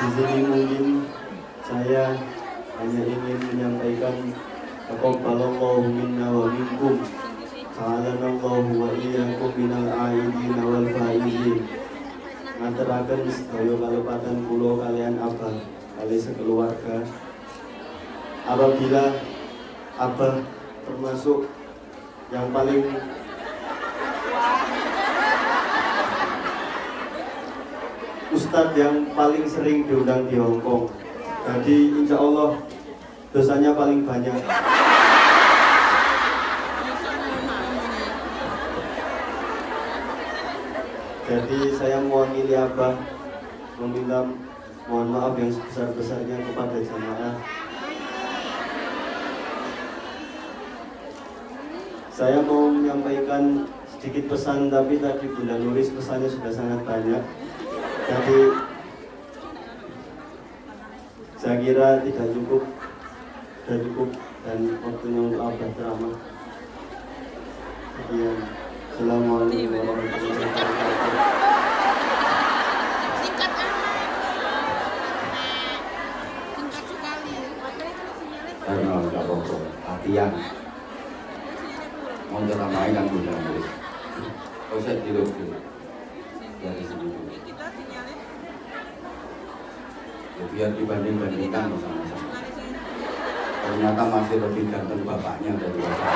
Di sini mungkin saya hanya ingin menyampaikan taqabbalallahu minna wa minkum. Sa'alanallahu wa iyyakum minal aidin wal faizin. Ngaturaken sedaya kalepatan kula kalian abah kali sekeluarga. Apabila abah termasuk yang paling ustadz yang paling sering diundang di Hongkong. Jadi insya Allah dosanya paling banyak. Jadi saya mewakili abah meminta mohon maaf yang sebesar-besarnya kepada jamaah. Saya mau menyampaikan sedikit pesan, tapi tadi Bunda Nuris pesannya sudah sangat banyak. Jadi saya kira tidak cukup dan waktunya untuk abah ceramah. Sekian. Assalamualaikum warahmatullahi wabarakatuh. Karena nggak rokok, latihan. Mau ceramah yang Bunda Nuris. Kau saya tidur dulu. Dari sini dulu. Ya, biar dibanding-bandingkan sama-sama. Ternyata masih lebih ganteng bapaknya dari bapak.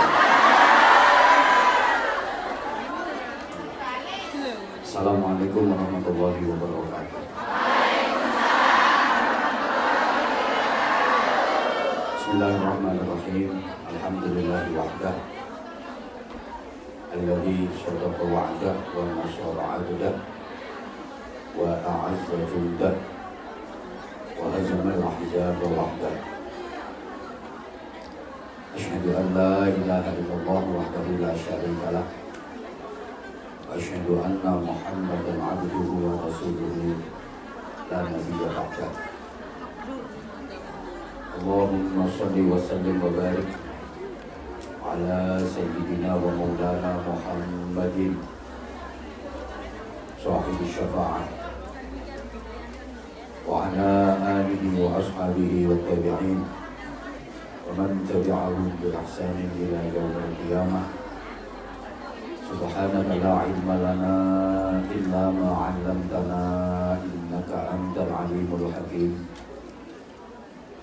Assalamualaikum warahmatullahi wabarakatuh. Bismillahirrahmanirrahim. Alhamdulillahi wahdah. Alladhi sadaqa wa'dah wa nasara 'abdah wa a'azza jundah wa hazama al-ahzaba wahdah. Asyhadu an la ilaha illallah wahdahu la syarika lah. Wa asyhadu anna Muhammadan 'abduhu wa rasuluhu la nabiyya ba'dah. Allahumma shalli wa sallim wa barik ala sayyidina wa maulana Muhammadin sahibi syafa'ah wa ala alihi wa ashabihi wa tabi'in wa man tabi'ahum bi ihsanin ila yaumil qiyamah. Subhanaka la ilma lana illa ma 'allamtana innaka antal alimul hakim.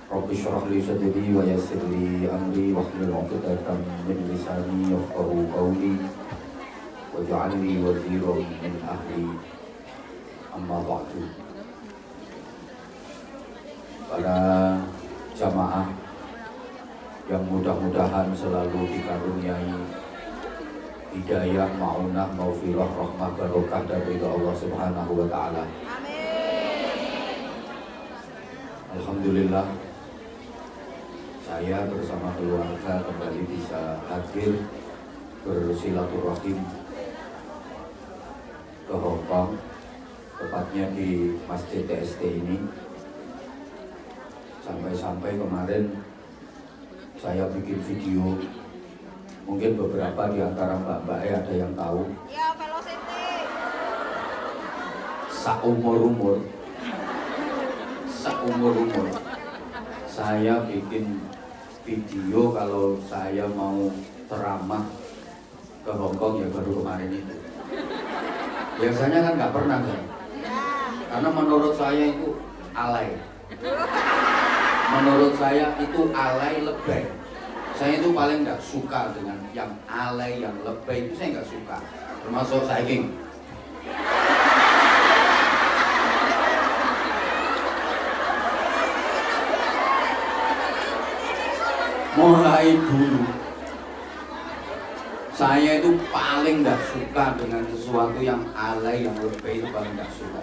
Rabbi shrah li sadri wa yassir li amri wahlul 'uqdatam min lisani yafqahu qawli waj'al li waziran min ahli. Amma ba'du. Para jamaah yang mudah-mudahan selalu dikaruniai hidayah, ma'unah, maufirah, rahmah, barokah dari Allah Subhanahu wa ta'ala. Alhamdulillah, saya bersama keluarga kembali bisa hadir bersilaturahim ke Hongkong, tepatnya di Masjid TST ini. Sampai-sampai kemarin saya bikin video, mungkin beberapa di antara mbak-mbak ada yang tahu. Ya, velocity. Seumur-umur saya bikin video kalau saya mau ceramah ke Hongkong ya baru kemarin itu. Biasanya kan nggak pernah kan? Karena menurut saya itu alay. Menurut saya itu alay lebay. Saya itu paling nggak suka dengan yang alay, yang lebay itu saya nggak suka. Termasuk saking. Mulai dulu saya itu paling nggak suka dengan sesuatu yang alay, yang lebay itu paling nggak suka.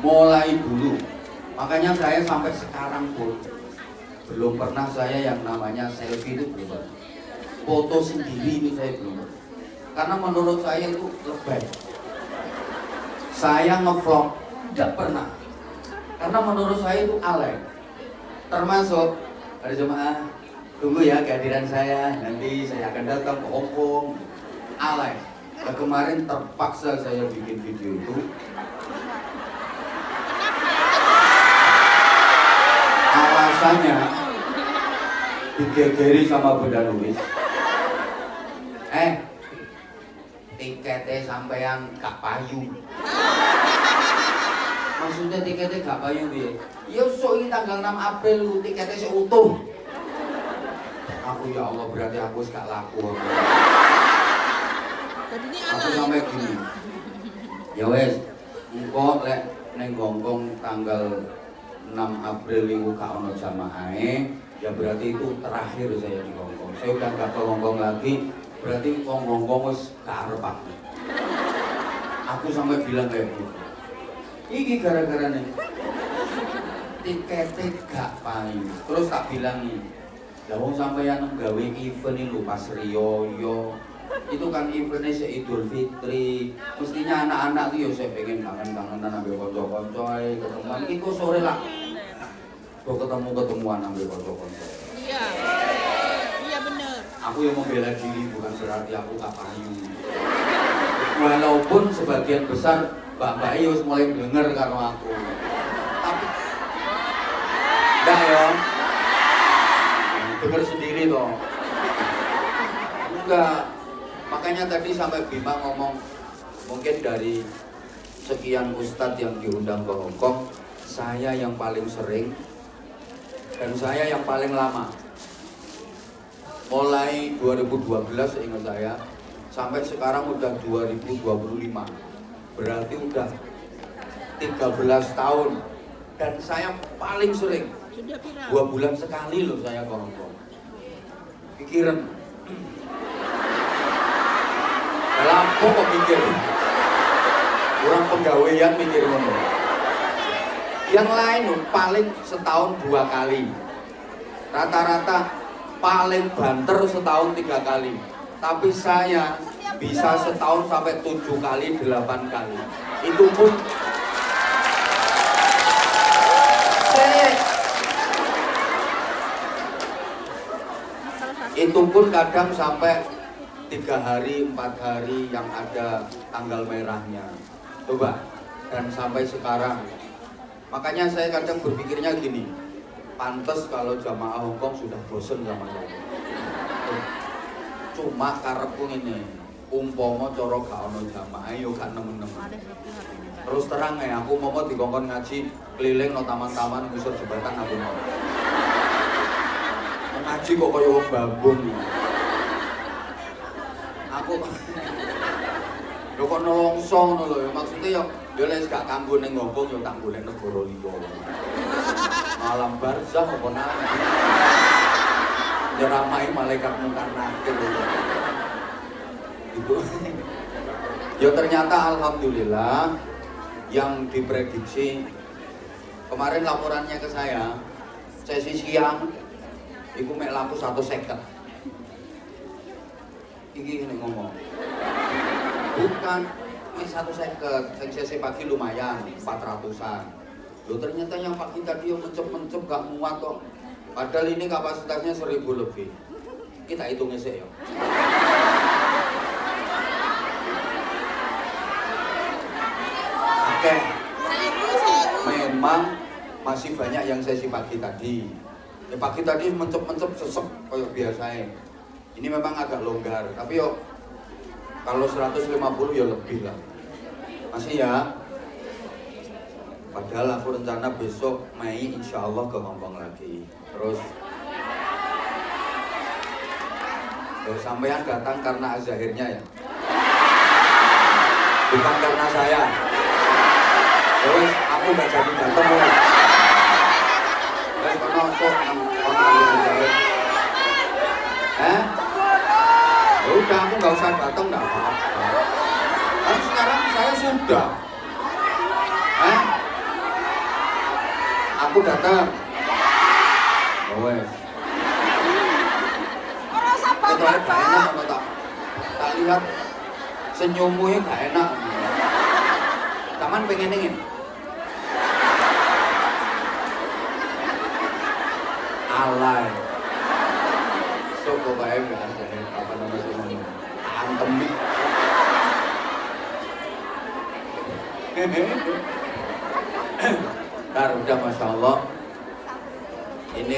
Mulai dulu, makanya saya sampai sekarang pun belum pernah saya yang namanya selfie itu belum pernah. Foto sendiri itu saya belum pernah. Karena menurut saya itu lebay. Saya ngevlog tidak pernah. Karena menurut saya itu alay. Termasuk ada jemaah, tunggu ya kehadiran saya, nanti saya akan datang ke Hongkong. Alay. Nah, kemarin terpaksa saya bikin video itu. rasanya digegeri sama Bunda Luis. Tiketnya sampean gak payu. Maksudnya tiketnya gak payu piye? Ya sok iki tanggal 6 April lu tiketnya seutuh. Aku ya Allah berarti aku gak laku. Aku sampai gini. Ya wes, engko lek neng Hongkong tanggal 6 April itu gak ono jamaahe, ya berarti itu terakhir saya di Hongkong. Saya udah gak ke Hongkong lagi, berarti Hongkong wis gak arep aku. Aku sampai bilang kayak gitu. Iki gara-gara nih tiketnya gak payu. Terus tak bilang nih, lah wong sampeyan nggawe event iki lho pas riyo. Itu kan eventnya Idul Fitri, mestinya anak-anak tuh ya saya pengen kangen-kangenan ambil konco-konco ketemuan. Ini kok sore lah kok ketemuan ambil konco-konco. Iya bener. Aku yang membela diri bukan berarti aku gak payu. Walaupun sebagian besar mbak-mbak harus mulai denger karo aku, tapi enggak ya, denger sendiri toh. Enggak. Makanya tadi sampai Bima ngomong, mungkin dari sekian ustadz yang diundang ke Hongkong, saya yang paling sering dan saya yang paling lama. Mulai 2012 ingat saya, sampai sekarang udah 2025. Berarti udah 13 tahun. Dan saya paling sering, 2 bulan sekali loh saya ke Hongkong. Pikiran lampu kok mikir, kurang pegawaian mikir ngono. Yang lain paling setahun 2 kali, rata-rata paling banter setahun 3 kali. Tapi saya bisa setahun sampai 7 kali, 8 kali. Itu pun kadang sampai 3 hari, 4 hari yang ada tanggal merahnya. Coba, dan sampai sekarang. Makanya saya kadang berpikirnya gini, pantes kalau jamaah Hongkong sudah bosen sama saya. Cuma karepku ini, umpomo coro gak ono jamaah, yo gak nemen-nemen. Terus terang ya, aku mau dikongkon ngaji keliling no taman-taman ngusur jembatan aku mau. Ngaji kok kaya wong babon. Aku lho kok nolongso ngono lho, maksudnya yo lek gak kanggo ning Hongkong yo tak golek negara liya. Alam barzah apa nang. Diramai malaikat mungkar nakir. Itu. Ya ternyata alhamdulillah yang diprediksi kemarin laporannya ke saya, sesi siang iku mek laku 150. Iki ngene ngomong. Bukan ini 150, sesi pagi lumayan 400-an. Loh ternyata yang pagi tadi yang mencep-mencep gak muat kok. Padahal ini kapasitasnya 1000 lebih. Kita hitung esek ya. Oke. Memang masih banyak yang sesi pagi tadi. Ya, pagi tadi mencep-mencep sesek kayak biasanya. Ini memang agak longgar, tapi yo kalau 150 ya lebih lah. Masih ya. Padahal aku rencana besok Mei insya Allah ke Hongkong lagi. Terus sampean datang karena azahirnya ya, bukan karena saya. Terus aku nggak jadi datang ya. Terus kono kok azahir. Udah aku nggak usah datang, nggak apa-apa. Kan sekarang saya sudah. Aku datang. Wes. Itu gak enak kalau tak lihat senyummu ya gak enak. Taman pengen ingin. Alay. So kok bae gak ada apa namanya semuanya. Antem nih. Ntar udah Masya Allah. Ini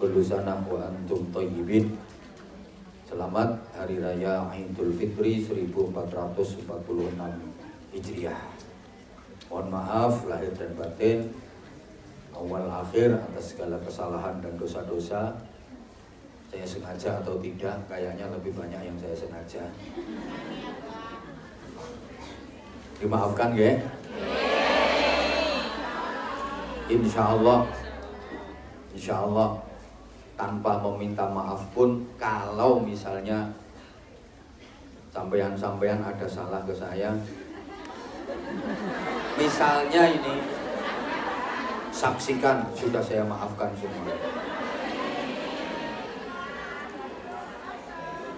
kullu sanah wa antum thayyibin. Selamat Hari Raya Idul Fitri 1446 Hijriah. Mohon maaf lahir dan batin, awal akhir atas segala kesalahan dan dosa-dosa. Saya sengaja atau tidak, kayaknya lebih banyak yang saya sengaja. Dimaafkan ya? Insya Allah tanpa meminta maaf pun, kalau misalnya sampean-sampean ada salah ke saya, misalnya ini, saksikan sudah saya maafkan semua.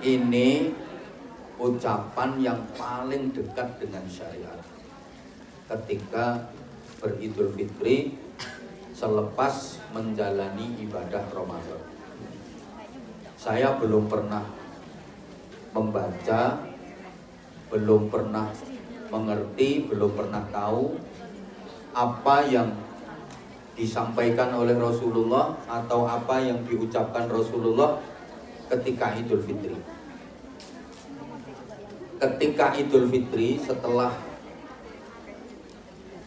Ini ucapan yang paling dekat dengan syariat ketika beridul fitri selepas menjalani ibadah Ramadan. Saya belum pernah membaca, belum pernah mengerti, belum pernah tahu apa yang disampaikan oleh Rasulullah atau apa yang diucapkan Rasulullah ketika Idul Fitri. Ketika Idul Fitri setelah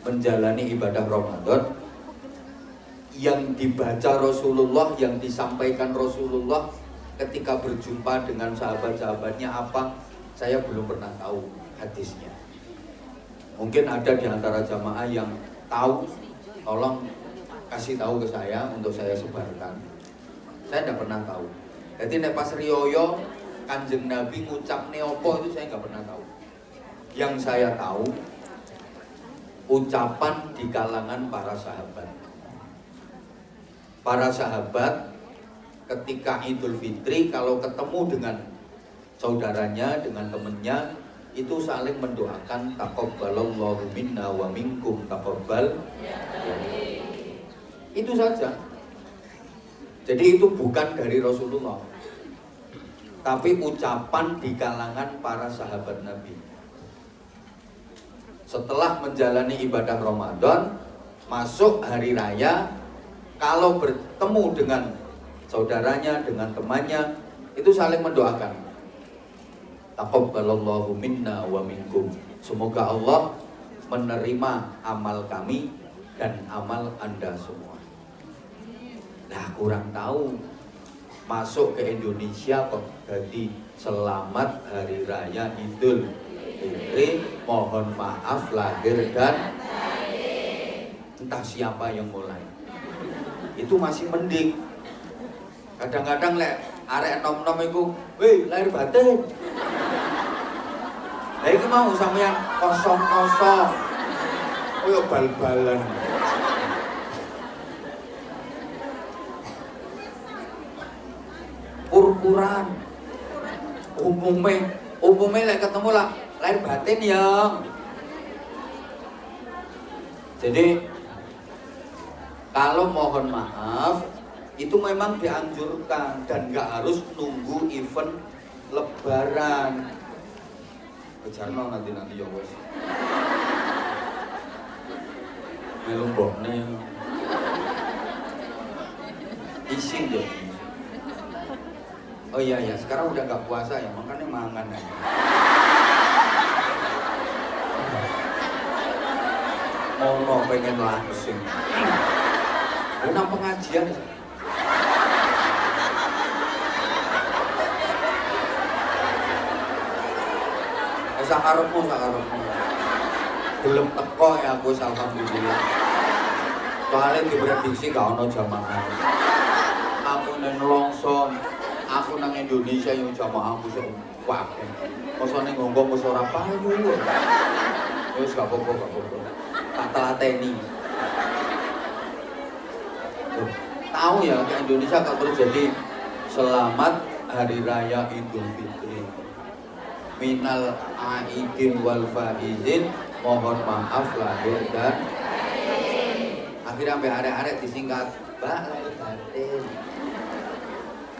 menjalani ibadah Ramadan, yang dibaca Rasulullah, yang disampaikan Rasulullah ketika berjumpa dengan sahabat-sahabatnya apa, saya belum pernah tahu hadisnya. Mungkin ada di antara jamaah yang tahu, tolong kasih tahu ke saya untuk saya sebarkan. Saya tidak pernah tahu. Jadi nek pas riyoyo Kanjeng Nabi ngucap neopo itu saya nggak pernah tahu. Yang saya tahu ucapan di kalangan para sahabat. Para sahabat ketika Idul Fitri kalau ketemu dengan saudaranya, dengan temennya, itu saling mendoakan taqabbalallahu minna wa minkum taqabbal. Itu saja. Jadi itu bukan dari Rasulullah, tapi ucapan di kalangan para sahabat Nabi. Setelah menjalani ibadah Ramadan, masuk hari raya, kalau bertemu dengan saudaranya, dengan temannya, itu saling mendoakan taqabbalallahu minna wa minkum. Semoga Allah menerima amal kami dan amal Anda semua. Nah, kurang tahu masuk ke Indonesia kok jadi selamat Hari Raya Idul Fitri, mohon maaf lahir dan entah siapa yang mulai. Itu masih mending. Kadang-kadang lek arek enom-enom iku, "Weh, lahir batin." Lah iki mau sampeyan kosong-kosong. Koyo bal-balan. Purpuran. Umumnya lek ketemu lah lahir batin ya. Jadi kalau mohon maaf itu memang dianjurkan dan nggak harus nunggu event Lebaran. Kejarno nanti ya wes. Melu mbokne. Isin deh. Oh iya ya, sekarang udah nggak puasa ya, makanya mangan aja. Mau pengen langsung. Unang pengajian. Sakarepmu. Gelem teko ya aku alhamdulillah. Soalnya diprediksi gak ono jamaah. Aku nang Nelongson, aku nang Indonesia yang jamaah aku sok wae. Mosone ngongkong wis ora payu. Wis gak apa-apa. Tak telateni. Tahu ya, ke Indonesia kalau terjadi selamat Hari Raya Idul Fitri. Minal aidin wal faizin, mohon maaf lahir dan akhirnya sampai arek-arek disingkat, "Mbak lahir batin."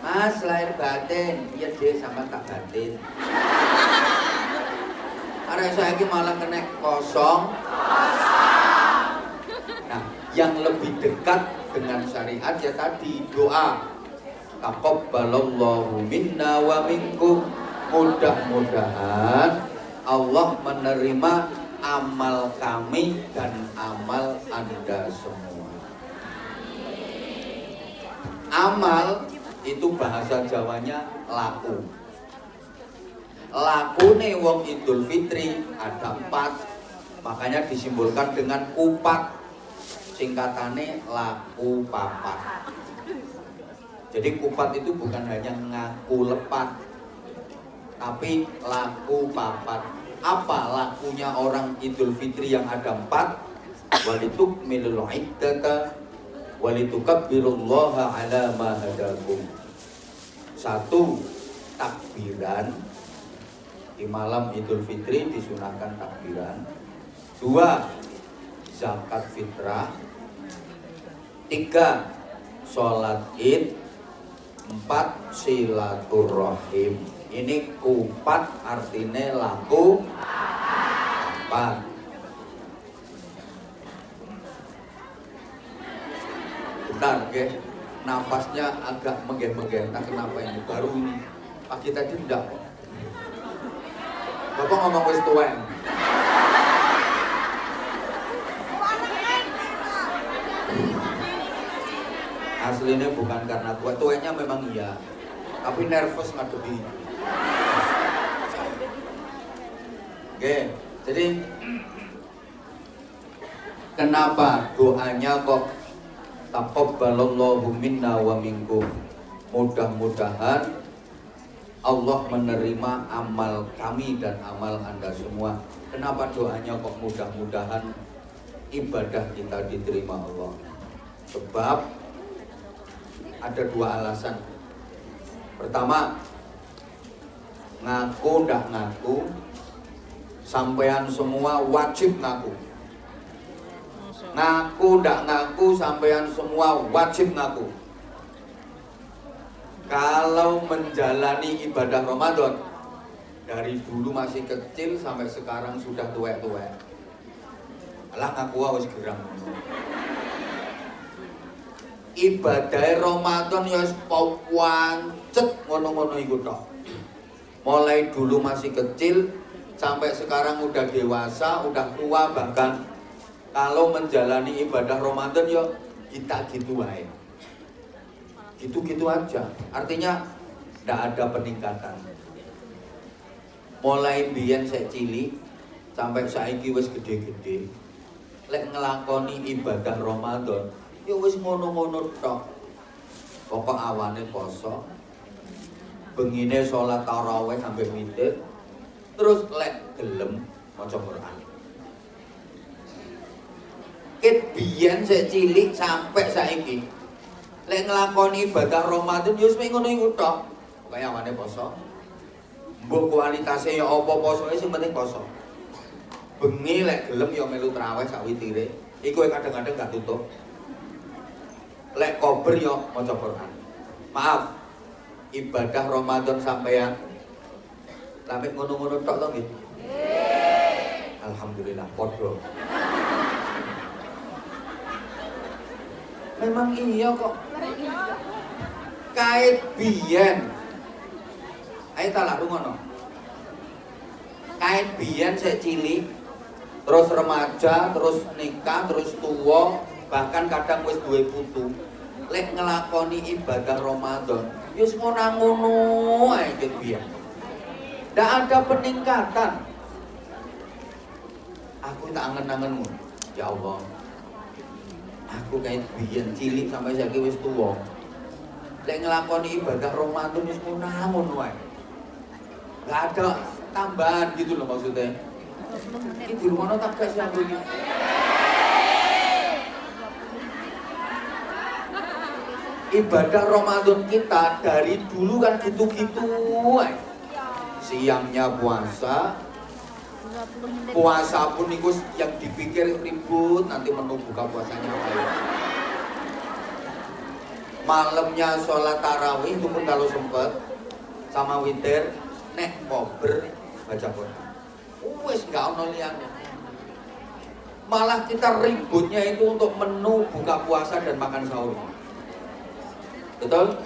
"Mas lahir batin." "Iya deh, sama tak batin." Arek saiki malah kena kosong. Nah, yang lebih dekat dengan syariat ya tadi doa Taqabbalallahu minna wa minkum. Mudah-mudahan Allah menerima amal kami dan amal Anda semua. Amal itu bahasa Jawanya laku. Lakune wong Idul Fitri ada 4, makanya disimbolkan dengan kupat. Singkatannya laku papat. Jadi kupat itu bukan hanya ngaku lepat, tapi laku papat. Apa lakunya orang Idul Fitri yang ada 4? Walitukmilul iddata walitukabbirullaha ala ma hadakum. 1. Takbiran. Di malam Idul Fitri disunahkan takbiran. 2. Zakat fitrah. 3. Sholat id. 4. Silaturrahim. Ini kupat artinya laku 4. Bentar, okay? Nafasnya agak menggeh-menggeh. Entah kenapa ini baru ini. Pagi tadi enggak kok. Bapak ngomong wis tuwek. Aslinya bukan karena tua, tuanya memang iya, tapi nervous ngadepi. Oke, jadi kenapa doanya kok taqabbalallahu minna wa minkum? Mudah-mudahan Allah menerima amal kami dan amal Anda semua. Kenapa doanya kok mudah-mudahan ibadah kita diterima Allah? Sebab ada 2 alasan. Pertama, ngaku ndak ngaku, sampean semua wajib ngaku. Ngaku ndak ngaku, sampean semua wajib ngaku. Kalau menjalani ibadah Ramadan dari dulu masih kecil sampai sekarang sudah tuwek-tuwek, alah ngaku wis gerang. Ibadah Ramadan ya pancet ngono-ngono iku tok. Mulai dulu masih kecil sampai sekarang udah dewasa, udah tua, bahkan kalau menjalani ibadah Ramadan ya kita gitu wae. Gitu-gitu aja. Artinya tidak ada peningkatan. Mulai biyen sik cilik sampai saiki wis gede-gede, lek ngelakoni ibadah Ramadan ya wis ngono-ngono tok. Pokok awane poso, bengine sholat tarawih sampai witir, terus lek gelem maca Quran. Ket biyen sik cilik sampai saiki lek nglakoni ibadah Ramadan ya wis ngono iku tok. Kaya awane poso. Mbok kualitasé ya apa posone sing penting poso. Bengi lek gelem ya melu traweh sak witire. Iku kadang-kadang gak tutup. Lek kober ya maca Quran. Maaf. Ibadah Ramadan sampean sampe ngono-ngono tok to nggih? Alhamdulillah padha. Memang iya kok. Kait biyen. Ayo tak lak rungono. Kait biyen sik cilik, terus remaja, terus nikah, terus tua, bahkan kadang wis duwe putu. Lek ngelakoni ibadah Ramadan, ya ngono ae ket biyen. Ndak ada peningkatan. Aku tak angen-angen ngono. Ya Allah. Aku kayak biyen cilik sampai saiki wis tuwa. Lek nglakoni ibadah Ramadan wis ngono wae. Enggak ada tambahan gitu loh maksudnya. Iki di rumahno tak kasih aku iki. Ibadah Ramadan kita dari dulu kan gitu-gitu wae. Siangnya puasa, puasa pun itu yang dipikir ribut, nanti menu buka puasanya apa ya. Malamnya sholat tarawih itu pun kalau sempet sama witir, nek kober baca Quran. Wes gak ono liyane. Malah kita ributnya itu untuk menu buka puasa dan makan sahur. Betul?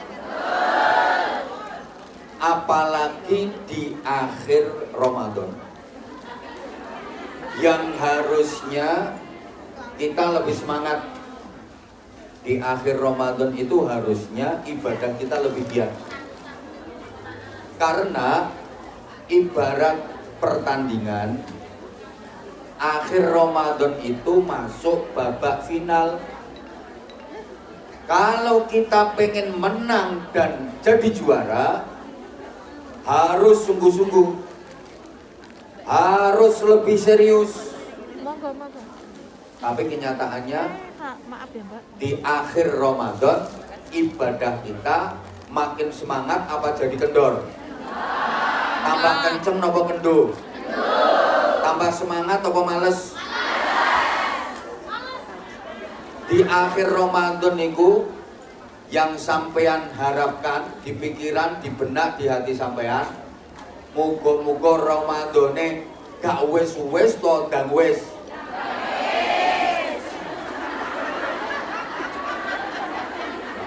apalagi di akhir Ramadan, yang harusnya kita lebih semangat. Di akhir Ramadan itu harusnya ibadah kita lebih giat, karena ibarat pertandingan, akhir Ramadan itu masuk babak final. Kalau kita pengen menang dan jadi juara, harus sungguh-sungguh, harus lebih serius. Monggo, monggo. Tapi kenyataannya Maaf ya Mbak. di akhir Ramadan ibadah kita makin semangat apa jadi kendor? Tambah kenceng apa kendo? Tambah semangat apa males? Di akhir Ramadan niku yang sampean harapkan di pikiran, di benak, di hati sampean, muga-muga Ramadane gak wis-wis to ndang wis.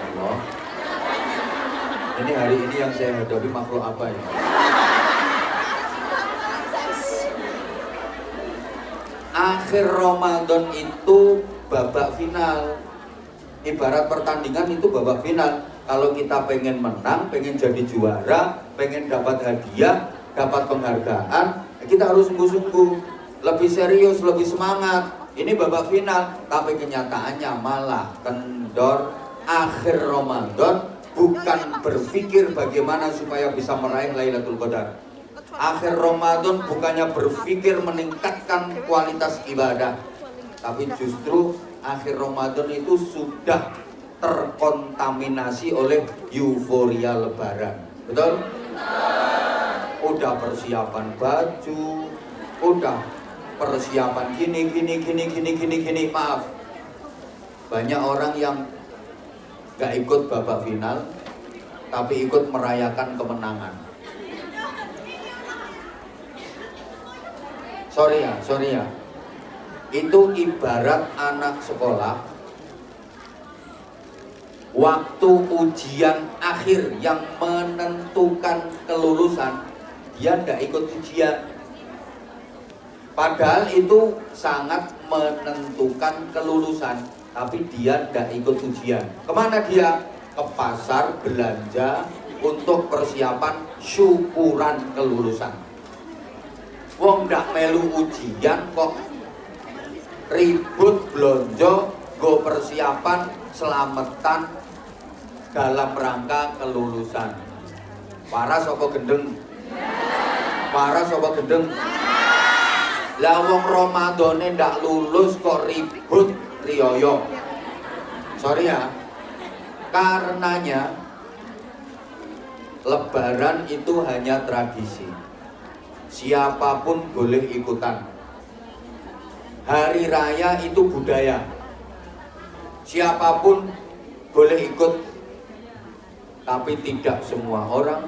Allah. Ini hari ini yang saya hadapi makhluk apa ya? Akhir Ramadan itu babak final. Ibarat pertandingan itu babak final. Kalau kita pengen menang, pengen jadi juara, pengen dapat hadiah, dapat penghargaan, kita harus sungguh-sungguh, lebih serius, lebih semangat. Ini babak final, tapi kenyataannya malah kendor. Akhir Ramadan bukan berpikir bagaimana supaya bisa meraih Lailatul Qadar. Akhir Ramadan bukannya berpikir meningkatkan kualitas ibadah, tapi justru akhir Ramadan itu sudah terkontaminasi oleh euforia Lebaran. Betul? Udah persiapan baju, udah persiapan gini. Maaf, banyak orang yang gak ikut babak final, tapi ikut merayakan kemenangan. Sorry ya. Itu ibarat anak sekolah waktu ujian akhir yang menentukan kelulusan, dia tidak ikut ujian. Padahal itu sangat menentukan kelulusan, tapi dia tidak ikut ujian. Kemana dia? Ke pasar belanja untuk persiapan syukuran kelulusan. Wong ndak melu ujian kok ribut blonjo go persiapan selamatan dalam rangka kelulusan. Parah sapa gendeng? Lah wong Ramadane ndak lulus kok ribut riyoyo. Sorry ya. Karenanya Lebaran itu hanya tradisi. Siapapun boleh ikutan. Hari raya itu budaya. Siapapun boleh ikut. Tapi tidak semua orang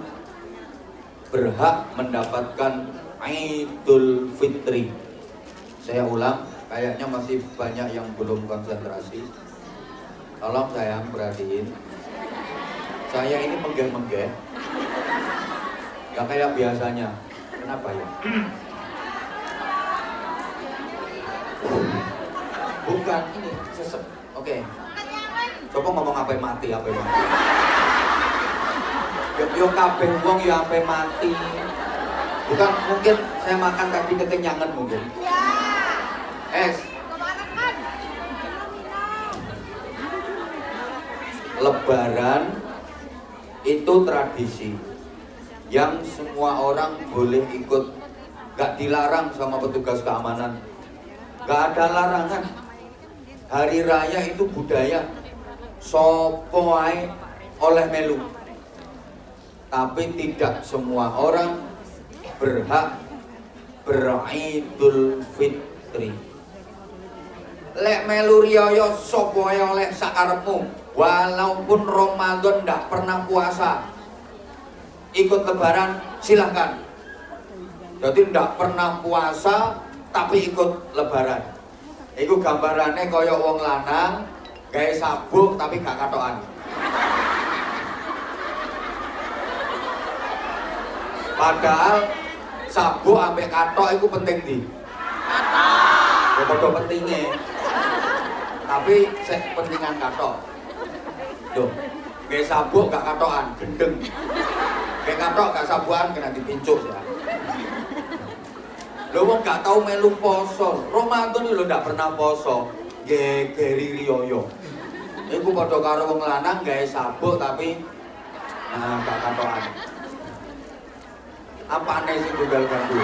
berhak mendapatkan Idul Fitri. Saya ulang, kayaknya masih banyak yang belum konsentrasi. Tolong sayang perhatiin. Saya ini menggeh-menggeh, gak kayak biasanya. Kenapa ya? Bukan ini sesek. Oke. Coba ngomong apa yang mati, Yo kabeh wong yo sampai mati. Bukan, mungkin saya makan tadi kekenyangan mungkin. Es. Lebaran itu tradisi yang semua orang boleh ikut, gak dilarang sama petugas keamanan, gak ada larangan. Hari raya itu budaya, sopo ae oleh melu, tapi tidak semua orang berhak beridul fitri. Lek melu riyo sopo ae oleh sakarepmu, walaupun Ramadan ndak pernah puasa, ikut lebaran silahkan. Jadi ndak pernah puasa tapi ikut lebaran. Iku gambarannya kaya wong lanang gawe sabuk tapi gak katokan. Padahal sabuk ambek katok itu penting di. Ya padha pentingnya. Tapi sek pentingan katok. Duh, gak sabuk gak katokan, gendeng. Gak katok gak sabukan kena dipincuk ya. Lo mau gak tau melu poso. Ramadan lo ndak pernah poso. Geri riyoyo. Iku padha karo wong lanang gawe sabuk tapi gak katokan. Apane sing tunggal gandu?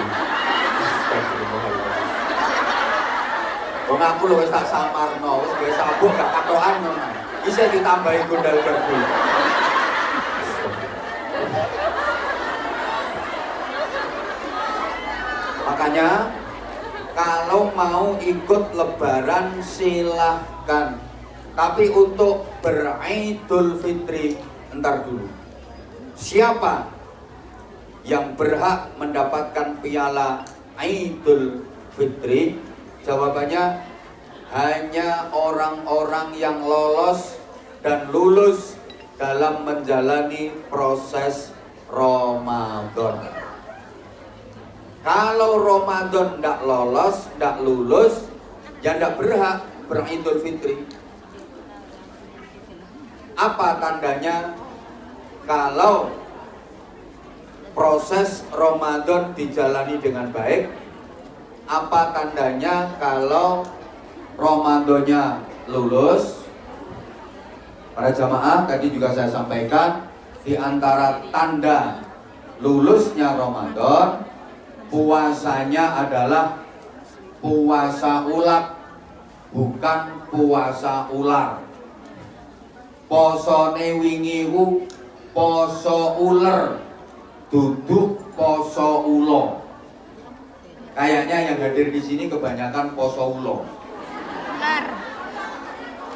Wong aku lho wis tak samarno, wis gawe sabuk gak katokan ngono. Bisa ditambahi gondal gandu. Makanya kalau mau ikut lebaran silahkan. Tapi untuk beridul fitri entar dulu. Siapa yang berhak mendapatkan piala Idul Fitri? Jawabannya hanya orang-orang yang lolos dan lulus dalam menjalani proses Ramadan. Kalau Ramadan tidak lolos, tidak lulus, ya tidak berhak beridul fitri. Apa tandanya kalau proses Ramadan dijalani dengan baik? Apa tandanya kalau Ramadannya lulus? Para jamaah, tadi juga saya sampaikan, di antara tanda lulusnya Ramadan, puasanya adalah puasa ulat, bukan puasa ular. Posone wingi ku poso uler, duduk poso ulo. Kayaknya yang hadir di sini kebanyakan poso ulo.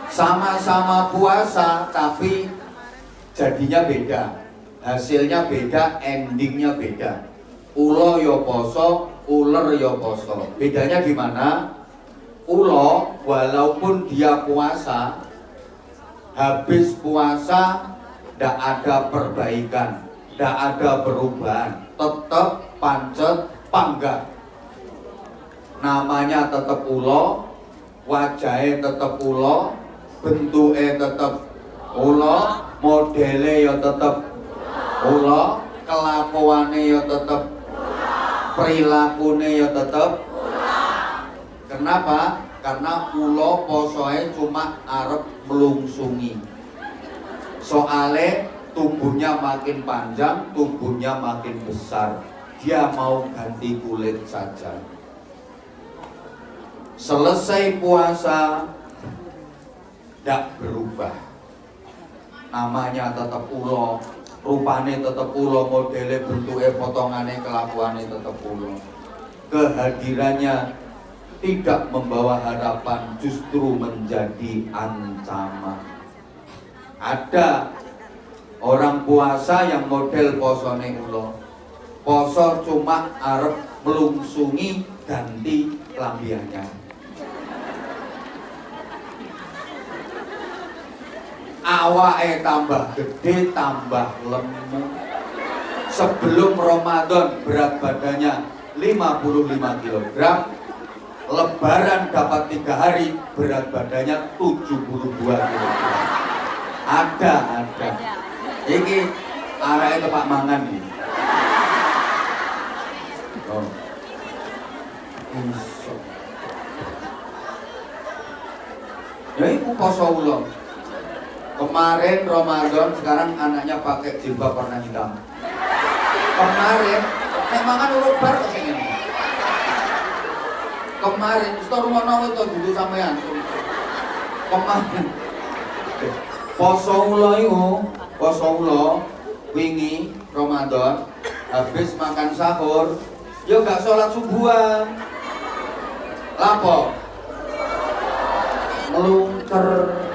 Sama-sama puasa tapi jadinya beda, hasilnya beda, endingnya beda. Ulo yo poso, uler yo poso. Bedanya di mana? Ulo walaupun dia puasa, habis puasa ndak ada perbaikan, ndak ada perubahan, tetap pancet panggah. Namanya tetap ulo, wajahnya tetap ulo, bentuknya tetap ulo, modelnya ya tetap ulo, kelakuannya ya tetap, perilakunya ya tetap. Kenapa? Karena ulo posoe cuma arep melungsungi. Soale tubuhnya makin panjang, tubuhnya makin besar. Dia mau ganti kulit saja. Selesai puasa tidak berubah. Namanya tetap ulo, rupane tetap ulo, modelnya, bentuknya, potongannya, kelakuannya tetap ulo. Kehadirannya tidak membawa harapan, justru menjadi ancaman. Ada orang puasa yang model posone ulo, poso cuma arep melungsungi, ganti kelambiannya. Awake tambah gede, tambah lemu. Sebelum Ramadan berat badannya 55 kg, Lebaran dapat 3 hari, berat badannya 72 kg. Ada. Ini arahnya tempat mangan nih. Oh. Ya itu poso ulo. Kemarin Ramadan, sekarang anaknya pakai jilbab warna hitam. Kemarin nek mangan urut bar kok sing ngene. Kemarin store rumah nawa to dulu sampean. Kemarin poso ulo wingi Ramadan habis makan sahur yo gak sholat subuhan. Lapo? Melungker.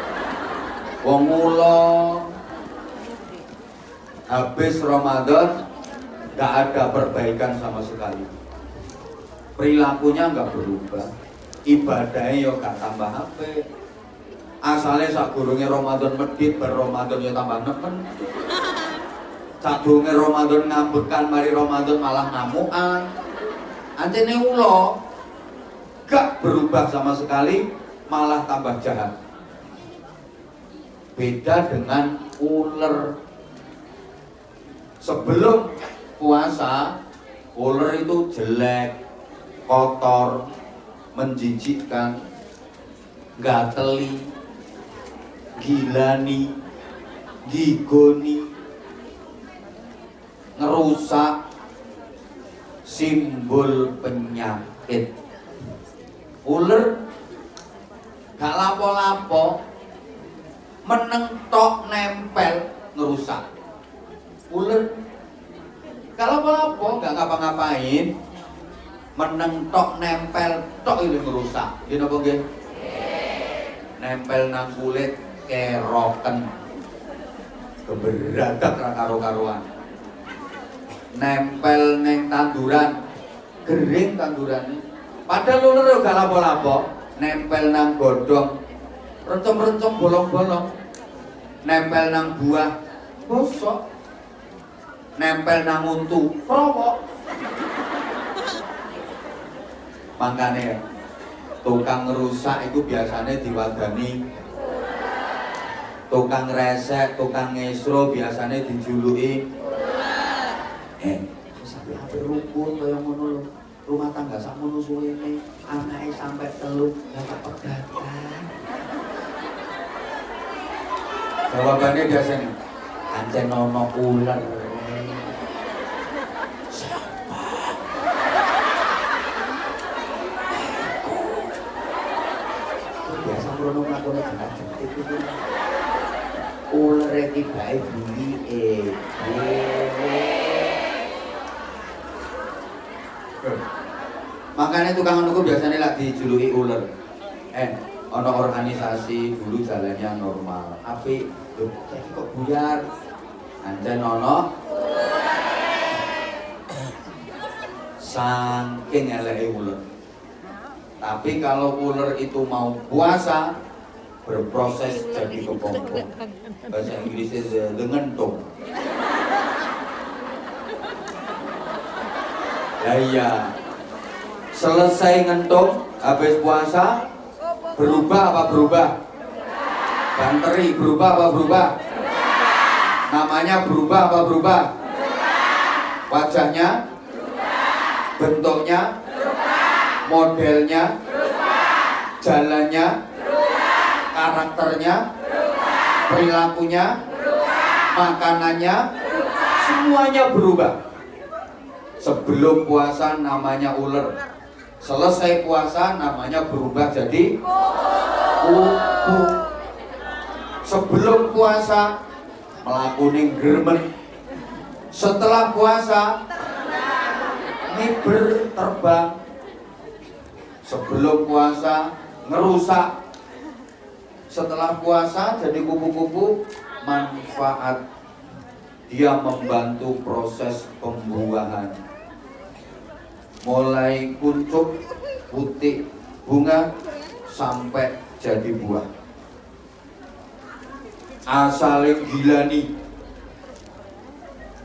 Wong ulo habis Ramadan gak ada perbaikan sama sekali. Perilakunya gak berubah, ibadahnya yo gak tambah apik. Asalnya sak gurunge Ramadan medhit, bar Ramadan yo tambah nemen. Sadurunge Ramadan ngambekan, mari Ramadan malah ngamukan. Antene ula gak berubah sama sekali, malah tambah jahat. Beda dengan ular. Sebelum puasa, ular itu jelek, kotor, menjijikkan, gateli, gilani, gigoni, ngerusak, simbol penyakit. Ular gak lapo-lapo, meneng tok nempel ngerusak. Ular gak lapo-lapo, gak ngapa-ngapain, meneng tok nempel tok itu ngerusak. Gini apa nggih? Nempel nang kulit keroken, keberadak ra karo-karuan. Nempel neng tanduran, gering tandurane. Padahal ular gak lapo-lapo, nempel nang godhong, rencong-rencong bolong-bolong. Nempel nang buah, bosok. Nempel nang untu, prowok. Makanya tukang ngerusak itu biasanya diwadani. Tukang resek, tukang ngesro biasanya dijuluki sampai hampir rukun kaya ngono lho. Rumah tangga sakmono suwene, anake sampai 3 gak kepegatan. Jawabannya biasanya ancen ono ular. Siapa? Aku. Biasa krono mlakune jentik itu. Ular iki bae bulike. Makanya tukang nuku biasanya lagi dijuluki ular. Ono organisasi dulu jalannya normal. Tapi jadi kok buyar. Anjen ono saking eleke ular. Tapi kalau ular itu mau puasa, berproses jadi kepompong. Bahasa Inggrisnya ngentung. Ya iya. Selesai ngentung, habis puasa, berubah apa berubah? Banteri berubah apa berubah? Namanya berubah apa berubah? Wajahnya? Bentuknya? Modelnya? Jalannya? Karakternya? Perilakunya? Makanannya? Semuanya berubah. Sebelum puasa namanya ular, selesai puasa namanya berubah jadi kupu. Sebelum puasa melakukan gremen, setelah puasa miber terbang. Sebelum puasa ngerusak, setelah puasa jadi kupu-kupu. Manfaat, dia membantu proses pembuahan. Mulai kuncup, putih, bunga, sampai jadi buah. Asalin gilani.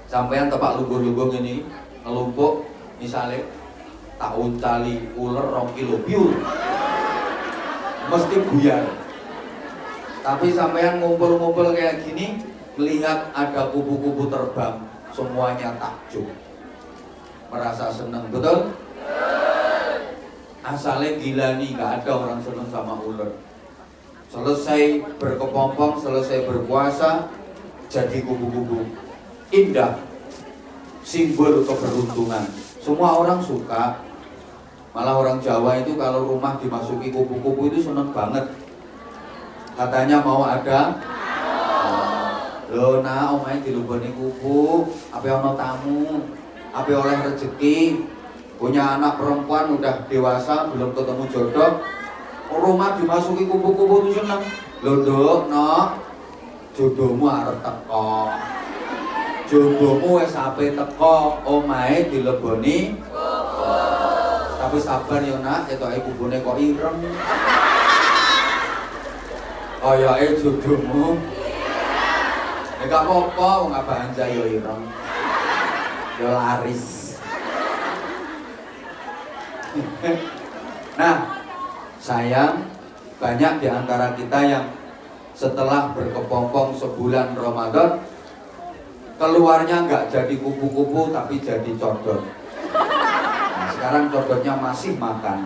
Sampean tepak lugu-lugu ini ngelumpuk, misalnya tak uncali ular 2 kilo piur, mesti buyar. Tapi sampean ngumpul-ngumpul kayak gini, melihat ada kupu-kupu terbang, semuanya takjub, merasa seneng, betul? Asalnya gilani, gak ada orang seneng sama ular. Selesai berkepompong, selesai berpuasa, jadi kupu-kupu. Indah, simbol keberuntungan. Semua orang suka. Malah orang Jawa itu kalau rumah dimasuki kupu-kupu itu seneng banget. Katanya mau ada lho, nah omahe diluboni kupu, ape ono tamu, ape oleh rezeki. Punya anak perempuan udah dewasa, belum ketemu jodoh, rumah dimasuki kupu-kupu itu seneng. Lho nduk, no, jodohmu arep teko. Jodohmu wis ape teko, omahe dileboni kupu. Tapi sabar yo nak, ketoke kupune kok ireng. Kayake jodohmu gak apa-apa, wong Abah Anja yo ireng. Yo laris. Nah, sayang banyak di antara kita yang setelah berkepompong sebulan Ramadan keluarnya nggak jadi kupu-kupu tapi jadi codot. Nah, sekarang codotnya masih makan.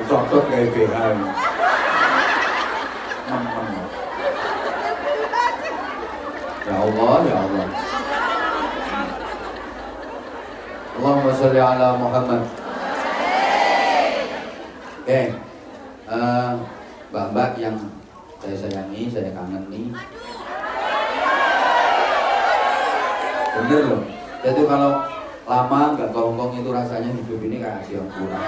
Codot kayak BH. Ya Allah, ya Allah. Allahumma sholli ala Muhammad. Mbak-mbak yang saya sayangi, saya kangen nih. Bener loh. Jadi kalau lama nggak ke Hongkong itu rasanya hidup ini kayak siang kurang.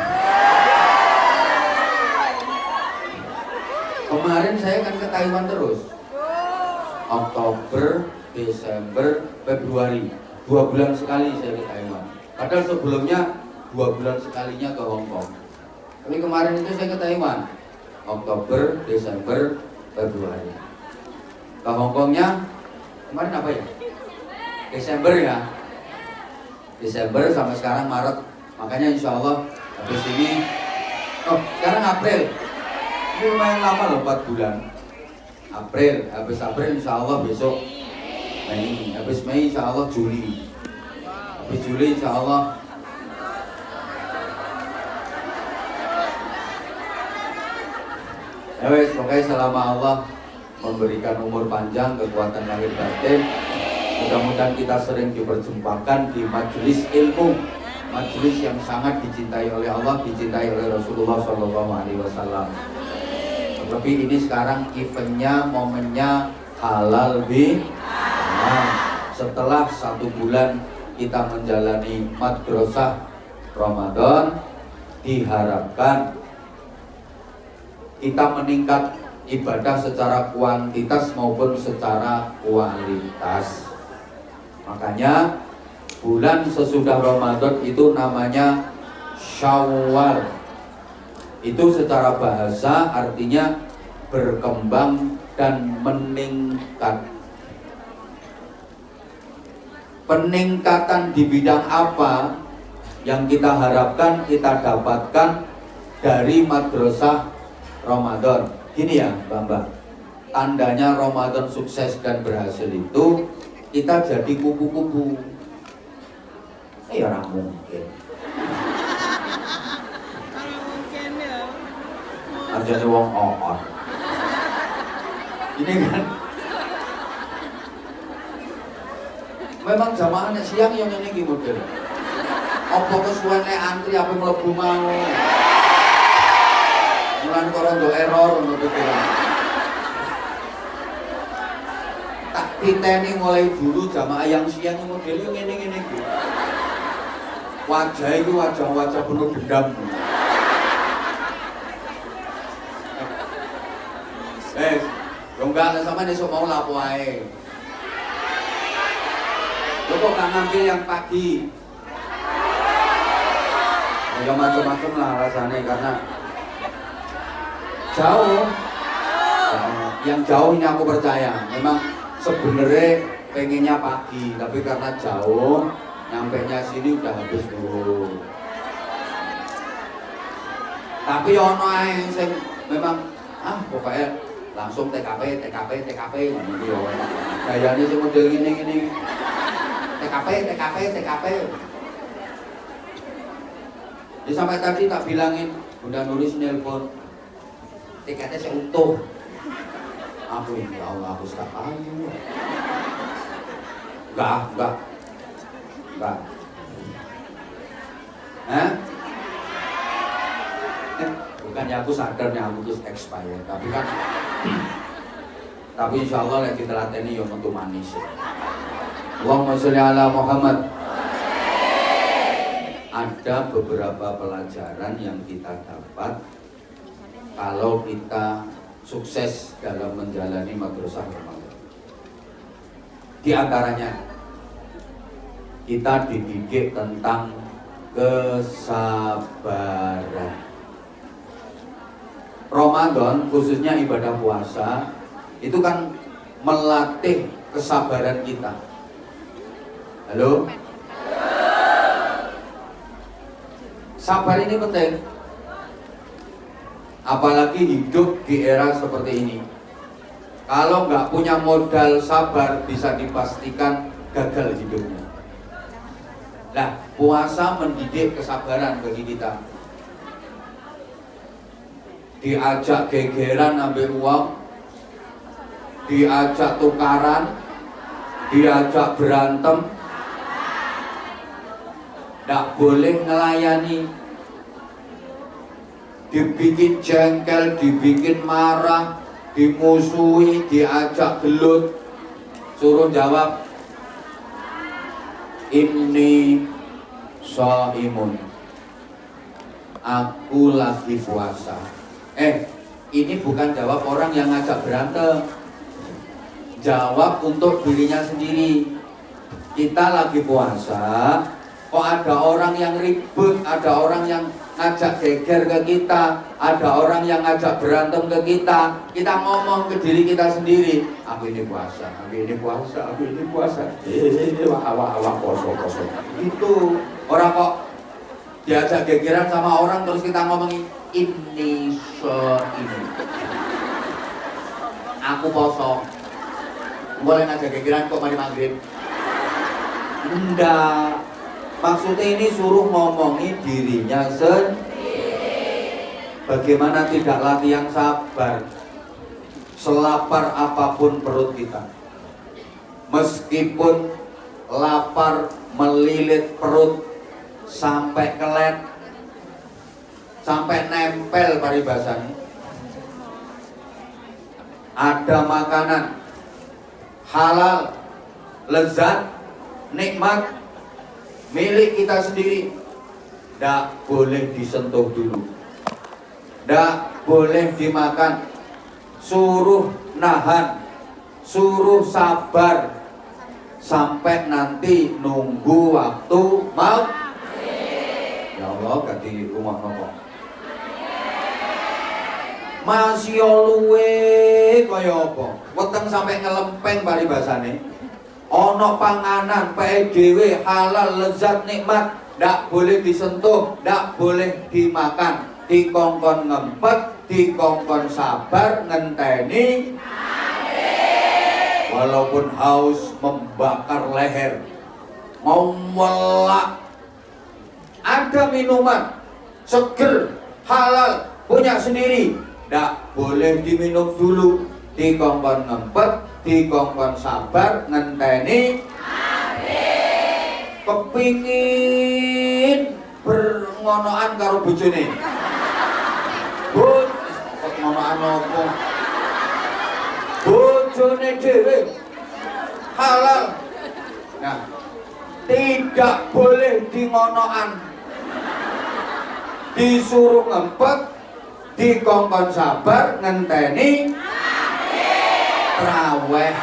Kemarin saya kan ke Taiwan terus. Oktober, Desember, Februari. 2 bulan sekali saya ke Taiwan. Padahal sebelumnya 2 bulan sekalinya ke Hongkong. Tapi kemarin itu saya ke Taiwan. Oktober, Desember, Februari. Ke Hongkongnya kemarin apa ya? Desember ya. Desember sampai sekarang Maret. Makanya insya Allah habis ini. Oh, sekarang April. Ini lumayan lama loh, 4 bulan. April, habis April insya Allah besok Mei, habis Mei insya Allah Juli, habis Juli insya Allah pokoknya selama Allah memberikan umur panjang, kekuatan lahir batin, mudah-mudahan kita sering diperjumpakan di majelis ilmu, majelis yang sangat dicintai oleh Allah, dicintai oleh Rasulullah SAW. Lebih ini sekarang eventnya, momennya halal bihalal. Setelah 1 bulan kita menjalani madrasah Ramadan, diharapkan kita meningkat ibadah secara kuantitas maupun secara kualitas. Makanya bulan sesudah Ramadan itu namanya Syawal. Itu secara bahasa artinya berkembang dan meningkat. Peningkatan di bidang apa yang kita harapkan kita dapatkan dari madrasah Ramadan? Gini ya Mbak, tandanya Ramadan sukses dan berhasil itu kita jadi kupu-kupu. Ya orang mungkin. Artinya wong oot. Ini kan memang jamaah nek siang yang ini iki model. Apa kesuwene antri apa mlebu mau. Mulane kok rondo error ngono pikiran. Tak titeni mulai dulu jamaah yang siang model ngene-ngene iki. Wajah itu wajah-wajah penuh dendam. Enggak sama esok mau lapo ae. Lo kok gak ngambil yang pagi? Ya macam-macam lah rasanya karena jauh. Yang jauh ini aku percaya. Memang sebenarnya pengennya pagi, tapi karena jauh, nyampenya sini udah habis dulu. Tapi ono ae sing memang pokoknya langsung TKP gitu ya. Gayane sing model gini. TKP. Jadi sampai tadi tak bilangin, Bunda Nuris nelpon. Tiketnya saya utuh. Aku ya Allah, aku tak tahu. Enggak. Bukannya aku sadar nih aku terus expired, tapi insya Allah lagi telateni yang untuk manis. Allahumma sholli ala Muhammad. Ada beberapa pelajaran yang kita dapat kalau kita sukses dalam menjalani madrasah Ramadan. Di antaranya kita dididik tentang kesabaran. Ramadan, khususnya ibadah puasa, itu kan melatih kesabaran kita. Halo? Sabar ini penting. Apalagi hidup di era seperti ini. Kalau nggak punya modal sabar, bisa dipastikan gagal hidupnya. Nah, puasa mendidik kesabaran bagi kita. Diajak gegeran ambil uang, diajak tukaran, diajak berantem, nggak boleh ngelayani, dibikin jengkel, dibikin marah, dimusuhi, diajak gelut, suruh jawab inni shaimun, aku lagi puasa. Ini bukan jawab orang yang ngajak berantem, jawab untuk dirinya sendiri. Kita lagi puasa, kok ada orang yang ribut, ada orang yang ngajak geger ke kita, ada orang yang ngajak berantem ke kita. Kita ngomong ke diri kita sendiri, aku ini puasa, aku ini puasa, aku ini puasa. Wah, poso. Itu orang kok diajak gegeran sama orang terus kita ngomongin ini aku poso. Boleh ngajak gegeran kok mari maghrib. Enggak. Maksudnya ini suruh ngomongi dirinya sendiri. Bagaimana tidak latihan sabar? Selapar apapun perut kita, meskipun lapar melilit perut sampai kelet, sampai nempel paribasannya. Ada makanan halal, lezat, nikmat, milik kita sendiri, tidak boleh disentuh dulu, tidak boleh dimakan, suruh nahan, suruh sabar sampai nanti nunggu waktu mau. Ya Allah, ganti rumah nopo masih luwe kaya apa weteng sampai ngelempeng paribasane. Ono panganan PDW halal, lezat, nikmat, ndak boleh disentuh, ndak boleh dimakan, dikongkon ngempet, dikongkon sabar ngenteni. Walaupun haus membakar leher, mau melak, ada minuman seger halal punya sendiri, ndak boleh diminum dulu, dikongkon ngempet, dikongkon sabar ngenteni. Kepingin berngonoan karo bojone, kok ngonoan apa? Bojone dhewe halal. Nah, tidak boleh dingonoan, disuruh ngempet, dikongkon sabar ngenteni traweh.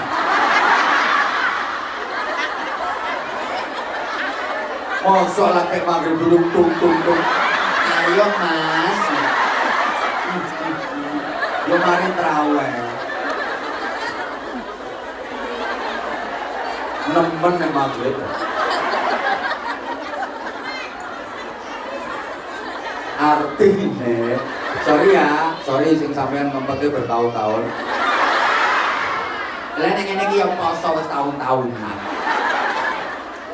Mosok lagi maghrib dulu tung. Ayo mas, yo mari traweh. Nemen nek maghrib. Artinya, sorry sing sampean ngempete bertahun-tahun. Lah nek ngene iki yo poso wis tahun-tahunan.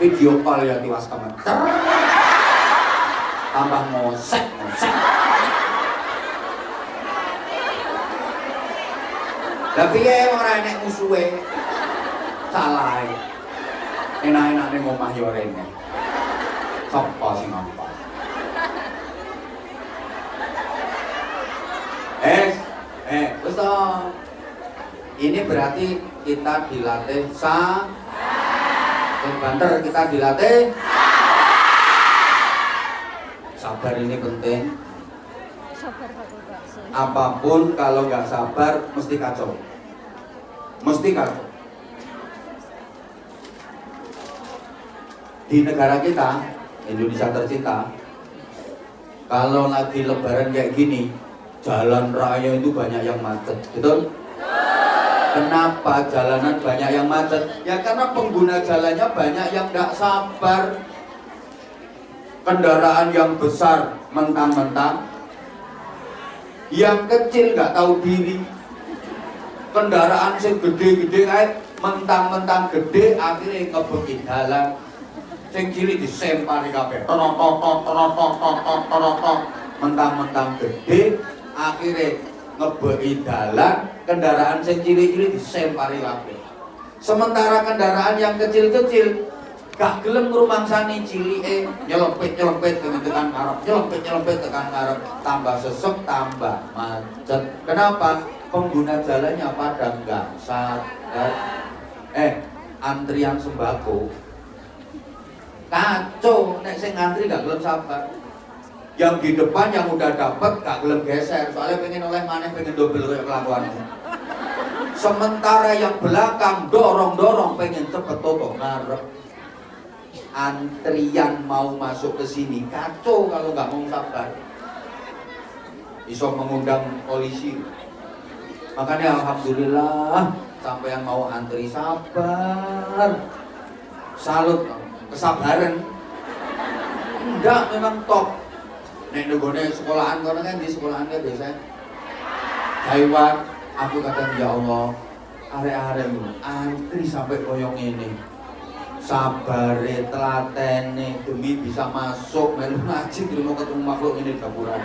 Video call ya tiwas kemeter. Tambah ngosek. Lah piye ora enek musuhe? Salah. Enak-enak ning omah yo rene. Sapa sing ngapa? Wis to. Ini berarti kita dilatih yang banter, kita dilatih sabar. Ini penting. Apapun kalau nggak sabar mesti kacau, Di negara kita, Indonesia tercinta, kalau lagi lebaran kayak gini, jalan raya itu banyak yang macet, betul? Kenapa jalanan banyak yang macet? Ya karena pengguna jalannya banyak yang tidak sabar. Kendaraan yang besar mentang-mentang, yang kecil nggak tahu diri. Kendaraan yang gede-gede kayak mentang-mentang gede akhirnya ngebekin dalan. Sing cilik disempari kabeh. Mentang-mentang gede akhirnya ngebeki dalan, kendaraan sing cilik-cilik disempari kabeh. Sementara kendaraan yang kecil-kecil gak gelem ngrumangsani cilike, nyelempit tekan ngarep, nyelempit tekan ngarep, tambah sesek, tambah macet. Kenapa? Pengguna jalannya pada enggak sadar. Antrian sembako kacau, nek sing ngantri gak gelem sabar. Yang di depan yang udah dapet gak gelem geser, soalnya pengen oleh maneh, pengen double kayak kelakuannya. Sementara yang belakang dorong-dorong pengen cepet toto ngarep. Antrian mau masuk ke sini kacau kalau nggak mau sabar. Iso mengundang polisi. Makanya alhamdulillah sampai yang mau antri sabar. Salut kesabaran. Enggak, memang top. Nek nggone sekolahan kono kan di sekolahan kan biasa. Taiwan, aku kata ya Allah, arek-arek antri sampai koyong ini. Sabare telatene demi bisa masuk melu ngaji terima ketemu makhluk ini gapuran.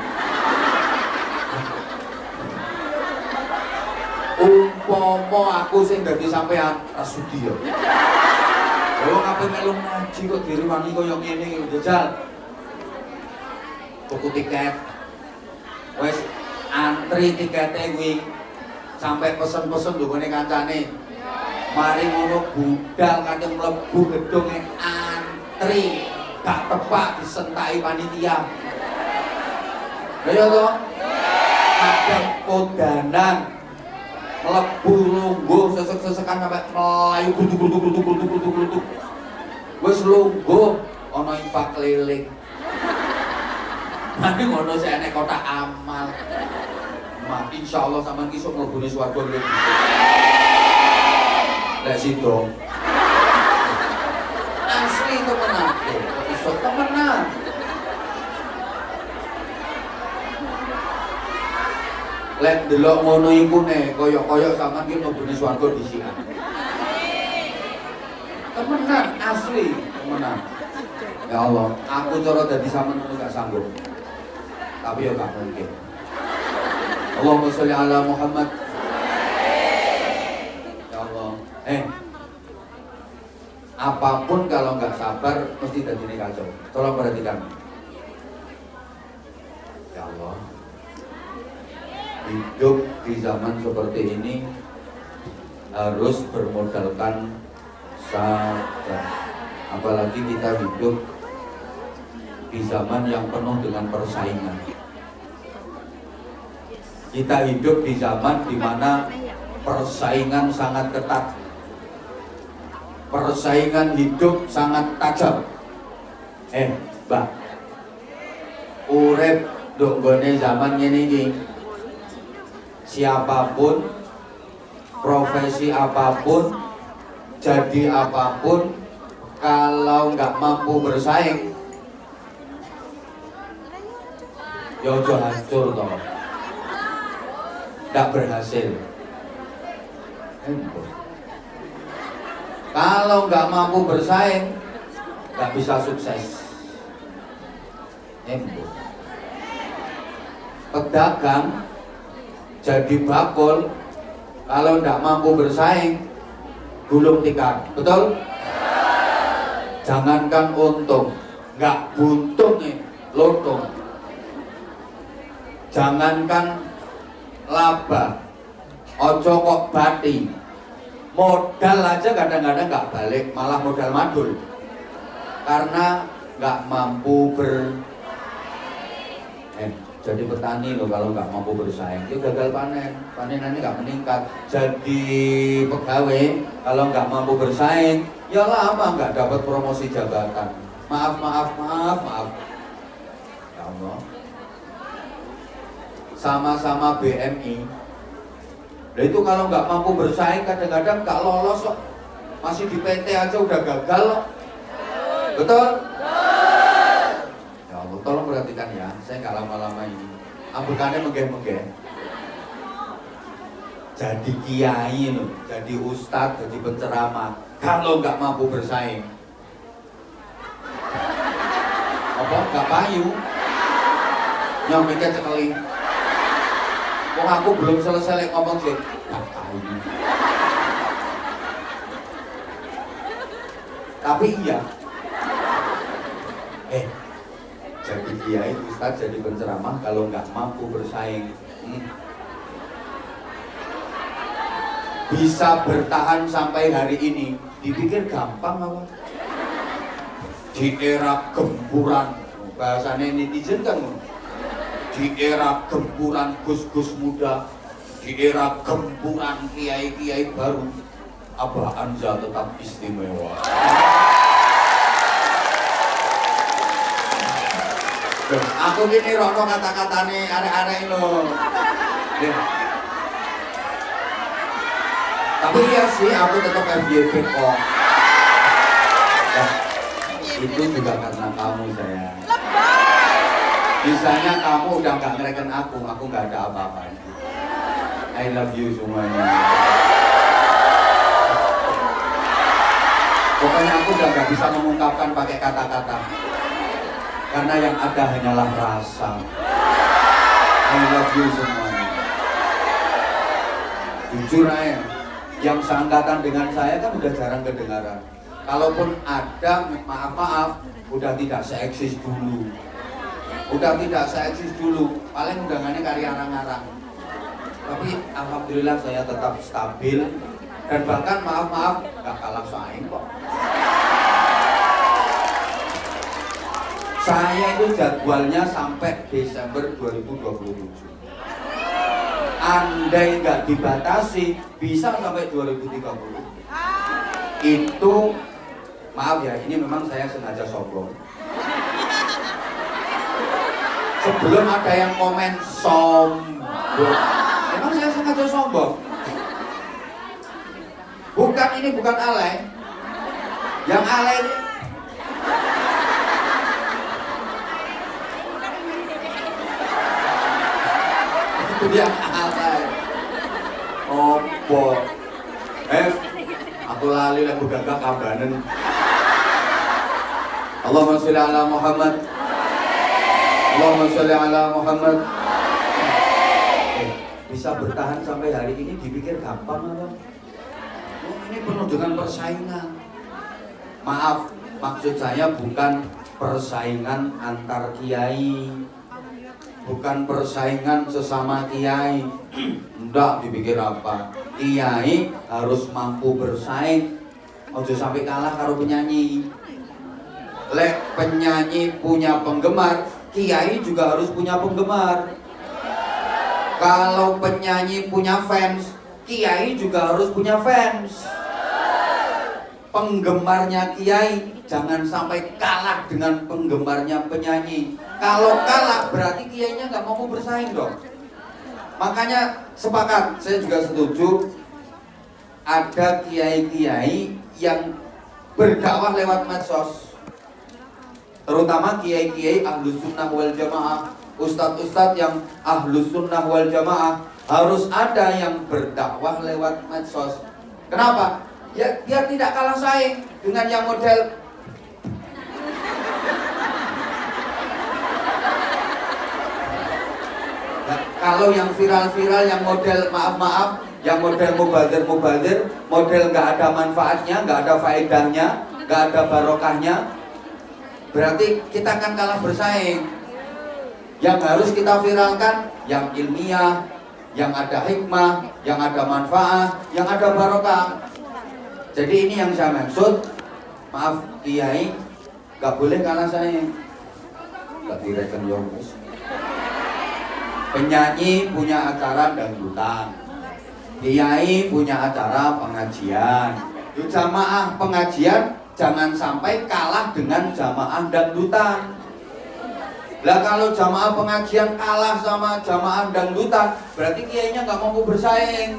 Umpomo aku sing dadi sampean rasudi ya. Lho ngapain melu ngaji kok direwangi koyo ngene iki jajal. Tuku tiket. Wes antri tikete kuwi sampai pesen-pesen dungane kancane. Mari ngono budal kate mlebu gedunge antri gak tepak disentaki panitia. Lha ya to? Kadang kodanan mlebu lungguh sesek-sesekan sampai melayu grutuk. Wis lungguh ana infak keliling. Mari ngono sik enek kotak amal. Mak insyaallah sampean ki sok mlebune swarga lho. Lek situ asli temenan, iso temenan. Lek delok ngono iku ne, koyok-koyok sampean ki mlebune swarga disikan. Temenan, asli temenan. Ya Allah, aku cara dadi sampean ngono gak sanggup. Tapi ya gak mungkin. Allahumma sholli ala Muhammad. Apapun kalau nggak sabar mesti jadi kacau. Tolong perhatikan. Ya Allah, hidup di zaman seperti ini harus bermodalkan sabar. Apalagi kita hidup di zaman yang penuh dengan persaingan. Kita hidup di zaman di mana persaingan sangat ketat. Persaingan hidup sangat tajam. Mbak, urip donggone zaman ini iki. Siapapun, profesi apapun, jadi apapun, kalau nggak mampu bersaing, ya udah hancur toh. Nggak berhasil. Kalau nggak mampu bersaing, nggak bisa sukses. Pedagang jadi bakul, kalau nggak mampu bersaing, gulung tikar, betul? Jangankan untung, nggak buntung nih, lontong. Jangankan laba, ojo kok bati. Modal aja kadang-kadang nggak balik, malah modal madul karena nggak mampu jadi petani loh kalau nggak mampu bersaing, dia gagal panen, panenannya nggak meningkat. Jadi pegawai kalau nggak mampu bersaing, ya lama nggak dapat promosi jabatan. Maaf. Ya Allah. sama-sama BMI. Nah itu kalau nggak mampu bersaing kadang-kadang nggak lolos kok. Masih di PT aja udah gagal loh. Betul? Ya Allah, tolong perhatikan ya, saya nggak lama-lama ini. Ambekannya menggeh-menggeh. Jadi kiai loh, jadi ustadz, jadi penceramah. Kalau nggak mampu bersaing, apa? Nggak payu. Yang mikir sekali. Wong aku belum selesai ngomong sih. Nggak payu. Tapi iya. Jadi kiai, ustadz, jadi penceramah kalau nggak mampu bersaing, bisa bertahan sampai hari ini, dipikir gampang apa? Di era gempuran, bahasanya netizen kan, di era gempuran gus-gus muda, di era gempuran kiai-kiai baru, Abah Anza tetap istimewa. Aku gini rono kata-katane arek-arek lo. Tapi iya sih, aku tetap FYP kok. Ya, itu juga karena kamu sayang. Misalnya kamu udah nggak ngereken aku nggak ada apa-apa. I love you semuanya. Pokoknya aku udah nggak bisa mengungkapkan pakai kata-kata. Karena yang ada hanyalah rasa. I love you semuanya. Jujur aja, yang seangkatan dengan saya kan udah jarang kedengaran. Kalaupun ada, maaf-maaf, udah tidak seeksis dulu. Paling undangannya karya arang-arang. Tapi alhamdulillah saya tetap stabil. Dan bahkan maaf-maaf, gak kalah saing kok. Saya itu jadwalnya sampai Desember 2027. Andai nggak dibatasi, bisa sampai 2030. Itu, maaf ya, ini memang saya sengaja sombong. Sebelum ada yang komen sombong, memang saya sengaja sombong. Ini bukan alay. Yang alay ini itu dia alay. Opo? Aku lali lah gagah kambanen. Allahumma sholli ala Muhammad. Allahumma sholli ala Muhammad. Bisa bertahan sampai hari ini dipikir gampang apa? Oh, ini penuh dengan persaingan. Maaf, maksud saya bukan persaingan antar kiai, bukan persaingan sesama kiai. Enggak dipikir apa? Kiai harus mampu bersaing. Ojo sampai kalah karo penyanyi. Lek penyanyi punya penggemar, kiai juga harus punya penggemar. Kalau penyanyi punya fans, kiai juga harus punya fans. Penggemarnya kiai jangan sampai kalah dengan penggemarnya penyanyi. Kalau kalah berarti kiainya nggak mau bersaing dong. Makanya sepakat, saya juga setuju ada kiai-kiai yang berdakwah lewat medsos. Terutama kiai-kiai ahlus sunnah wal jamaah, ustadz-ustadz yang ahlus sunnah wal jamaah harus ada yang berdakwah lewat medsos. Kenapa? Ya biar tidak kalah saing dengan yang model nah, kalau yang viral-viral, yang model maaf-maaf, yang model mubazir, model nggak ada manfaatnya, nggak ada faedahnya, nggak ada barokahnya, berarti kita akan kalah bersaing. Yang harus kita viralkan yang ilmiah, yang ada hikmah, yang ada manfaat, yang ada barokah. Jadi ini yang saya maksud. Maaf kiai, gak boleh kalah saing. Gak direken yomus. Penyanyi punya acara dangdutan, kiai punya acara pengajian. Jamaah pengajian jangan sampai kalah dengan jamaah dangdutan. Lah kalau jamaah pengajian kalah sama jamaah dangdutan, berarti kiainya nggak mampu bersaing.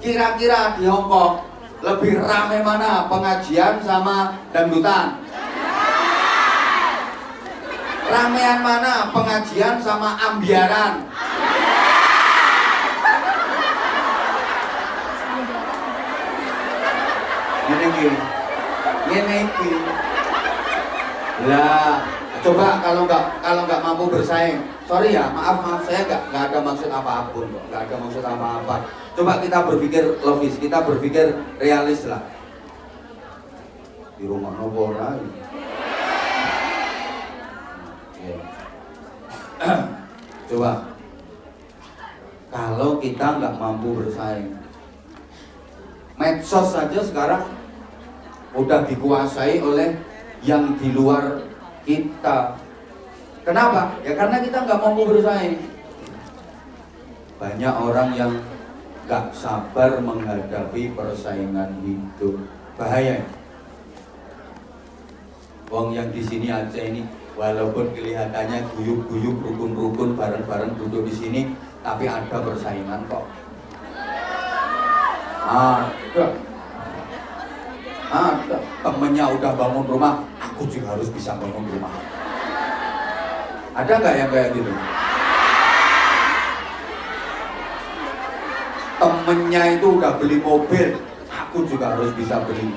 Kira-kira di Hong Kong lebih ramai mana, pengajian sama dangdutan? Ramean mana, pengajian sama ambiaran? Ini lah, coba kalau nggak mampu bersaing, sorry ya, maaf saya nggak ada maksud apapun kok, nggak ada maksud apa-apa. Coba kita berpikir logis, kita berpikir realis lah. Di rumah nopo ora. Coba kalau kita nggak mampu bersaing, medsos saja sekarang udah dikuasai oleh yang di luar kita. Kenapa? Ya karena kita nggak mampu bersaing. Banyak orang yang nggak sabar menghadapi persaingan hidup. Bahaya. Wong yang di sini aja ini, walaupun kelihatannya guyup-guyup, rukun-rukun, bareng-bareng duduk di sini, tapi ada persaingan kok. Ada temennya udah bangun rumah, aku juga harus bisa bangun rumah. Ada nggak yang kayak gitu? Temennya itu udah beli mobil, aku juga harus bisa beli.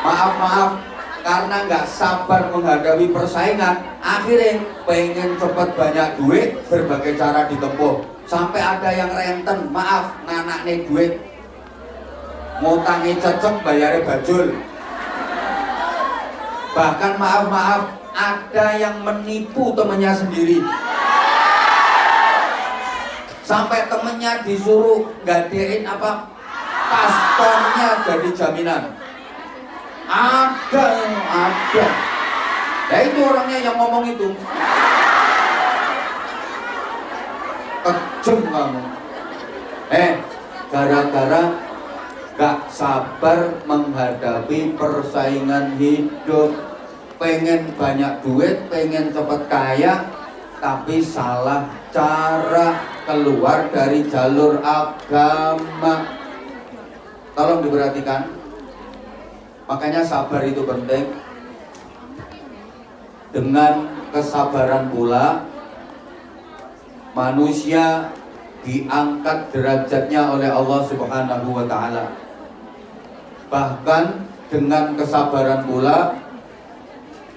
Maaf, karena nggak sabar menghadapi persaingan, akhirnya pengen cepet banyak duit, berbagai cara ditempuh. Sampai ada yang renten, maaf, nganak nih duit, ngutangi cecek, bayarnya bajul. Bahkan maaf, ada yang menipu temennya sendiri. Sampai temennya disuruh gadein apa, paspornya jadi jaminan. Ada. Ya itu orangnya yang ngomong itu. Kejem kamu. Gara-gara gak sabar menghadapi persaingan hidup, pengen banyak duit, pengen cepet kaya, tapi salah cara, keluar dari jalur agama. Tolong diperhatikan. Makanya sabar itu penting. Dengan kesabaran pula manusia diangkat derajatnya oleh Allah Subhanahu wa Ta'ala. Bahkan dengan kesabaran pula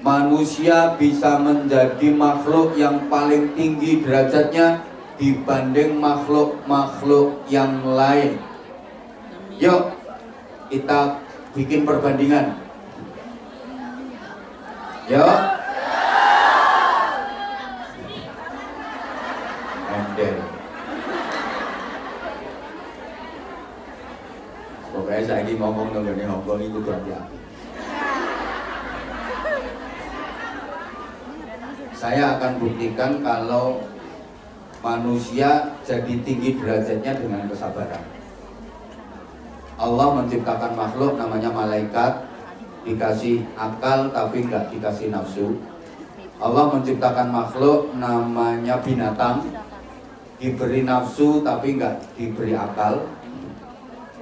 manusia bisa menjadi makhluk yang paling tinggi derajatnya dibanding makhluk-makhluk yang lain. Yuk kita bikin perbandingan. Yuk. Emden. Pokoknya saya lagi ngomong dong dari Hongkong itu berhati-hati. Saya akan buktikan kalau manusia jadi tinggi derajatnya dengan kesabaran. Allah menciptakan makhluk namanya malaikat, dikasih akal tapi nggak dikasih nafsu. Allah menciptakan makhluk namanya binatang, diberi nafsu tapi nggak diberi akal.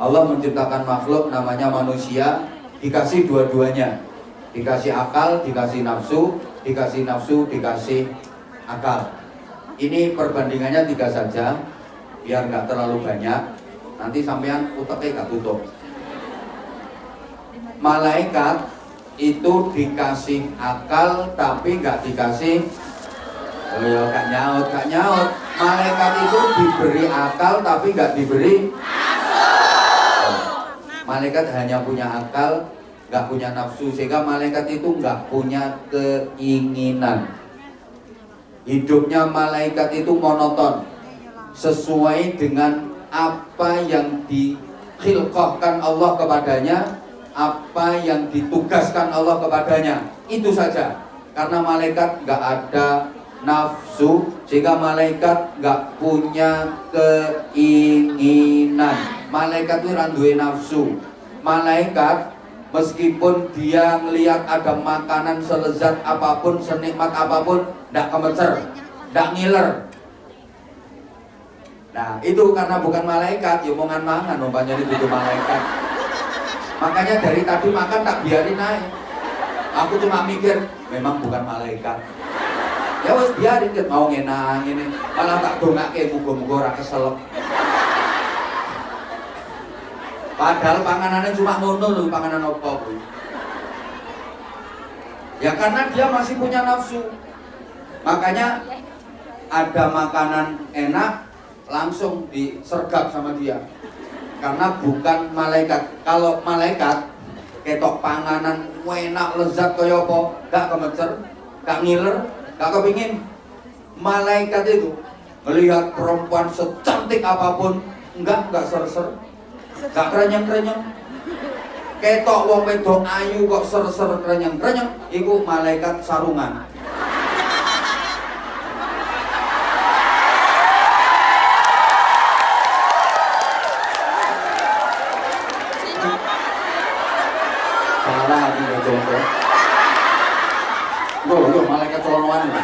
Allah menciptakan makhluk namanya manusia, dikasih dua-duanya, dikasih akal, dikasih nafsu, dikasih akal. Ini perbandingannya 3 saja, biar nggak terlalu banyak. Nanti sampean uteknya gak tutup. Malaikat itu dikasih akal tapi gak dikasih. Oh ya gak nyaut. Malaikat itu diberi akal tapi gak diberi. Malaikat hanya punya akal, gak punya nafsu, sehingga malaikat itu gak punya keinginan. Hidupnya malaikat itu monoton, sesuai dengan apa yang dikhilqahkan Allah kepadanya, apa yang ditugaskan Allah kepadanya, itu saja. Karena malaikat gak ada nafsu, sehingga malaikat gak punya keinginan. Malaikat itu randuwe nafsu. Malaikat Meskipun dia ngelihat ada makanan selezat apapun, senikmat apapun, ndak kemecer, ndak ngiler. Nah itu karena bukan malaikat, ya mangan-mangan umpamanya itu malaikat. Makanya dari tadi makan tak biarin aja. Aku cuma mikir, memang bukan malaikat. Ya wes biarin, mau ngenang ini, malah tak dongake muga-muga ora keselep. Padahal panganannya cuma ngono lho, panganan apa Bu? Ya karena dia masih punya nafsu. Makanya ada makanan enak langsung disergap sama dia. Karena bukan malaikat. Kalau malaikat ketok panganan enak lezat kaya apa, gak kemecer, gak ngiler, gak kepingin. Malaikat itu melihat perempuan secantik apapun, enggak ser-ser, gak kerenyeng-kerenyeng. Ketok wong wedok ayu kok ser-ser kerenyeng-kerenyeng, iku malaikat sarungan. Salah iki contoh. Loh, malaikat celonoan itu.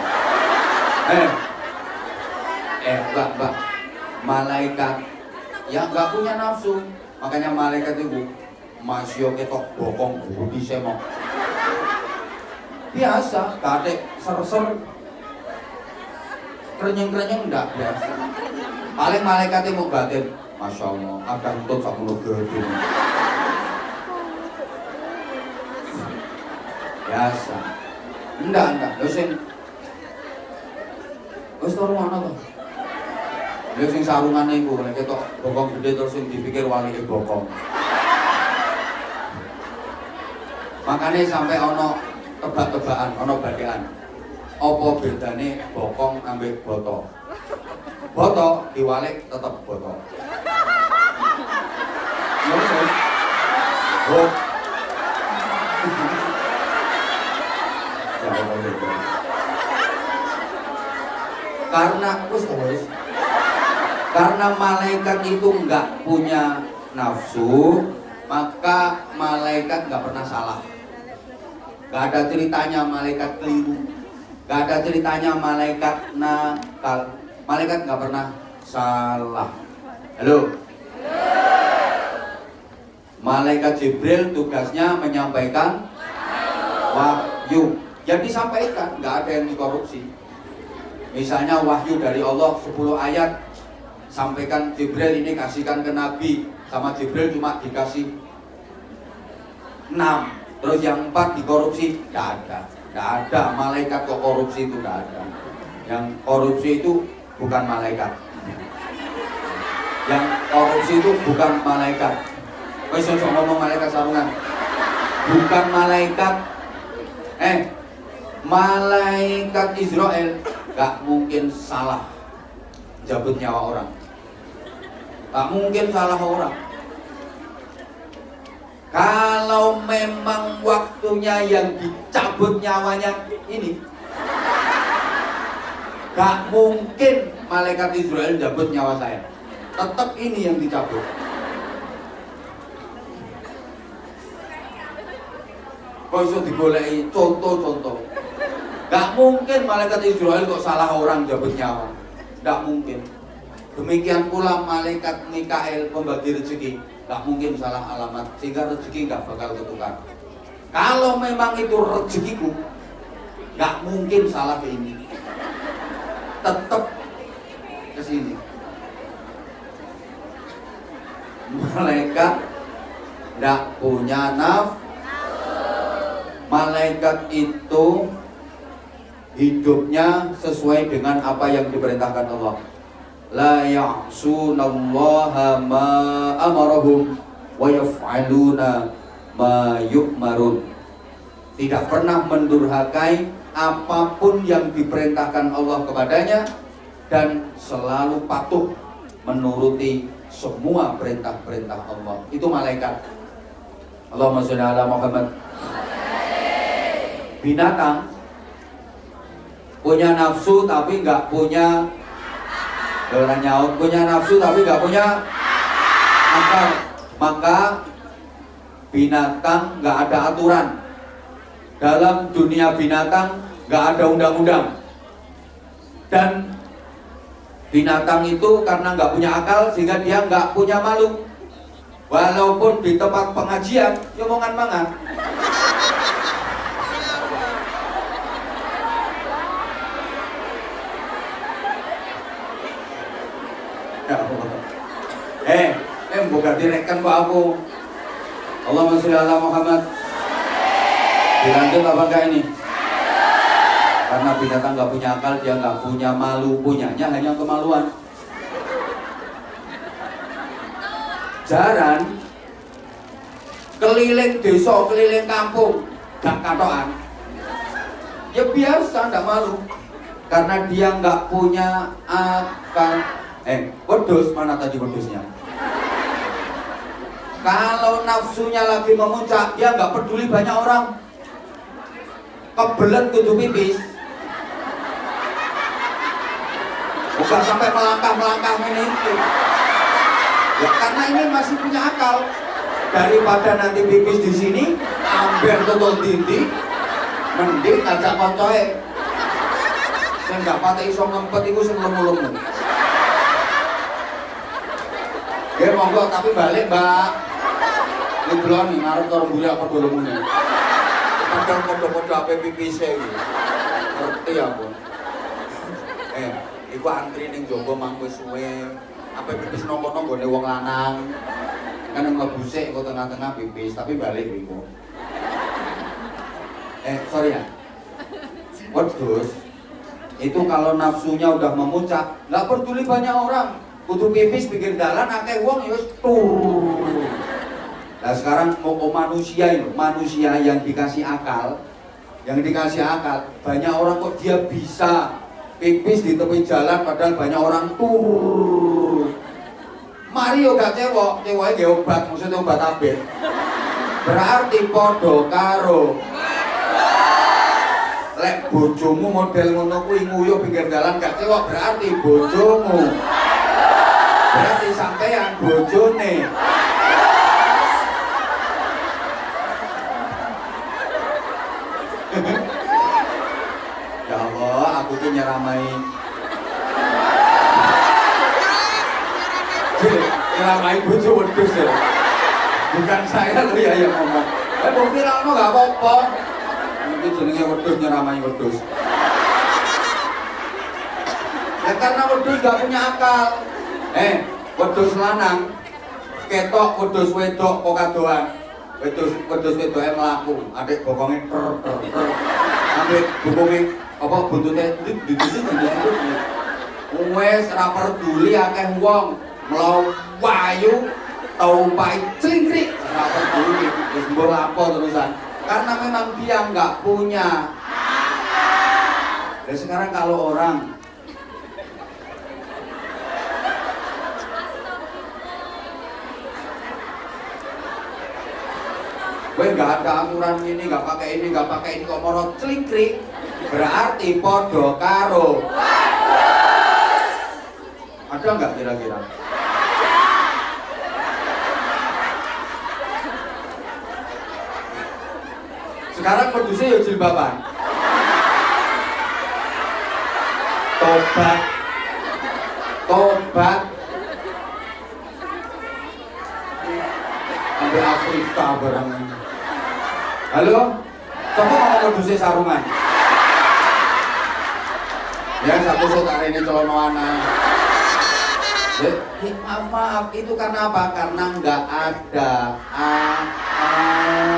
Mbak. Malaikat yang nggak punya nafsu, makanya malaikat itu masih ketok bokong budi semok. Biasa, kadek ser-ser, kerenyeng-kerenyeng enggak biasa. Paling malaikat itu mau batin, masya Allah, akan tutup sama gede. Biasa. Enggak. Wis sarungan to. Lha sing sarungane iku nek ketok bokong gede terus sing dipikir walike bokong. Makanya sampai ono tebak-tebakan, ono bagian. Apa bedane bokong ambek boto? Boto diwalik tetep boto. Bok. Karena malaikat itu nggak punya nafsu, maka malaikat nggak pernah salah. Nggak ada ceritanya malaikat keliru, nggak ada ceritanya malaikat nakal. Malaikat nggak pernah salah. Halo. Malaikat Jibril tugasnya menyampaikan wahyu. Yang disampaikan, nggak ada yang dikorupsi. Misalnya wahyu dari Allah 10 ayat, sampaikan Jibril ini kasihkan ke Nabi, sama Jibril cuma dikasih 6, terus yang 4 dikorupsi, nggak ada. Malaikat kok korupsi itu nggak ada. Yang korupsi itu bukan malaikat. Yang korupsi itu bukan malaikat. Wes ngomong malaikat sarungan, bukan malaikat. Malaikat Israel gak mungkin salah jabut nyawa orang, gak mungkin salah orang. Kalau memang waktunya yang dicabut nyawanya ini, gak mungkin malaikat Israel jabut nyawa saya, tetap ini yang dicabut. Kok iso digoleki contoh-contoh. Gak mungkin malaikat Israel kok salah orang jabut nyawa. Gak mungkin. Demikian pula malaikat Mikael pembagi rezeki, gak mungkin salah alamat, sehingga rezeki gak bakal ketukar. Kalau memang itu rezekiku, gak mungkin salah ke ini, tetap ke sini. Malaikat gak punya nafsu. Malaikat itu hidupnya sesuai dengan apa yang diperintahkan Allah. La ya'sunallaha ma amarahum wa yaf'aluna ma yu'marun. Tidak pernah mendurhakai apapun yang diperintahkan Allah kepadanya dan selalu patuh menuruti semua perintah-perintah Allah. Itu malaikat. Allahumma sholli ala Muhammad. Binatang punya nafsu tapi nggak punya nyaut, punya nafsu tapi nggak punya akal. Maka binatang nggak ada aturan. Dalam dunia binatang nggak ada undang-undang. Dan binatang itu karena nggak punya akal sehingga dia nggak punya malu. Walaupun di tempat pengajian, ya mangan-mangan. Ya Allah. Bukan direkan kok aku. Allahumma sholli ala Muhammad. Dilanjut apa enggak ini? Karena binatang nggak punya akal, dia nggak punya malu, punyanya hanya kemaluan. Jaran keliling desa, keliling kampung, gak katokan. Ya biasa, nggak malu. Karena dia nggak punya akal. Wedhus, mana tadi wedhusnya? Kalau nafsunya lagi memuncak, dia nggak peduli banyak orang. Kebelet kudu pipis. Bukan sampai melangkah ini. Ya karena ini masih punya akal. Daripada nanti pipis di sini, ambil tutul dindi, mending ngajak koncoe. Saya nggak patah iso ngempet itu sing lemu-lemu. Ya monggo tapi balik mbak. Ini belum nih ngarep orang buya apa dulu muni. Kadang podo-podo apa pipis iki. Ngerti aku. Iku antri ning jaba mangko suwe. Apa pipis nongko nggone wong lanang. Kan mlebu sik kok tengah-tengah pipis tapi balik iku. Sorry ya. Wedhus itu kalau nafsunya udah memuncak, nggak peduli banyak orang. Kudu pipis pinggir dalan akeh wong ya wis tur. Nah sekarang mau manusia ini, manusia yang dikasih akal, banyak orang kok dia bisa pipis di tepi jalan padahal banyak orang tur. Mari yo gak cewek, ceweknya gak obat, maksudnya obat abet. Berarti podo karo lek bojomu model ngono kuwi nguyu pinggir dalan gak cewek, berarti bojomu. Berarti sampean bojone. Ya Allah, aku tuh nyeramai. Nyeramai bojo wedhus ya. Bukan saya loh ya yang ngomong. Mau viral mah gak apa-apa. Ini jenenge wedhus nyeramai wedhus. Ya karena wedhus gak punya akal. Wedhus lanang ketok wedhus wedok kok kadoan. Wedhus wedok mlaku, adik bokonge ambek bokonge apa buntute wes ra peduli akeh wong mlayu taupai clingkrik ra peduli wis mbok lapo terusan karena memang dia nggak punya. Dan sekarang kalau orang gue nggak ada aturan ini, nggak pakai ini kok moro clingkrik, berarti podo karo. Ada nggak kira-kira? Sekarang pedusnya ya jilbaban. Tobat. Sampai Afrika barang ini. Halo, kamu ngomong pedusnya sarungan? Ya satu tak ini celana anak. Maaf, itu karena apa? Karena nggak ada akal.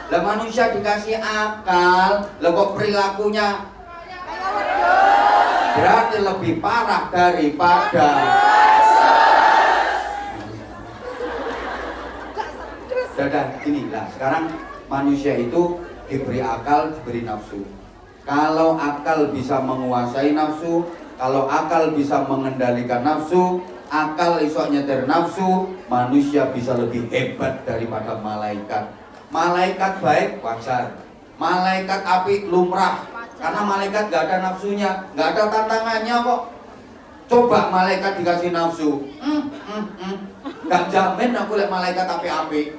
Lah manusia dikasih akal, lah kok perilakunya berarti lebih parah daripada. Dadah, gini lah. Sekarang manusia itu diberi akal, diberi nafsu. Kalau akal bisa menguasai nafsu, kalau akal bisa mengendalikan nafsu, akal iso nyetir nafsu, manusia bisa lebih hebat daripada malaikat. Malaikat baik wajar, malaikat api lumrah, karena malaikat gak ada nafsunya, gak ada tantangannya kok. Coba malaikat dikasih nafsu, gak jamin aku lihat malaikat api-api.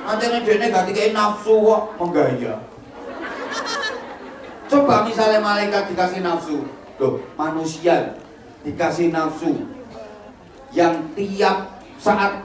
Antene dene gak dikei nafsu kok menggaya. Coba misalnya malaikat dikasih nafsu, loh manusia dikasih nafsu yang tiap saat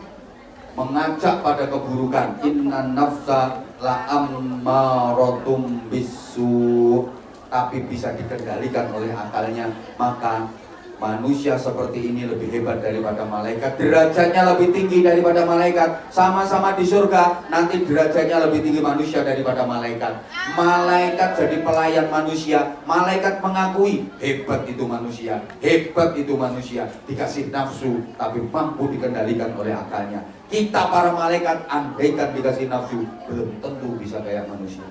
mengajak pada keburukan. Inna nafsa la ammaratum bisu, tapi bisa dikendalikan oleh akalnya. Maka manusia seperti ini lebih hebat daripada malaikat, derajatnya lebih tinggi daripada malaikat. Sama-sama di surga, nanti derajatnya lebih tinggi manusia daripada malaikat. Malaikat jadi pelayan manusia, malaikat mengakui hebat itu manusia, hebat itu manusia. Dikasih nafsu tapi mampu dikendalikan oleh akalnya. Kita para malaikat andaikan dikasih nafsu belum tentu bisa kayak manusia.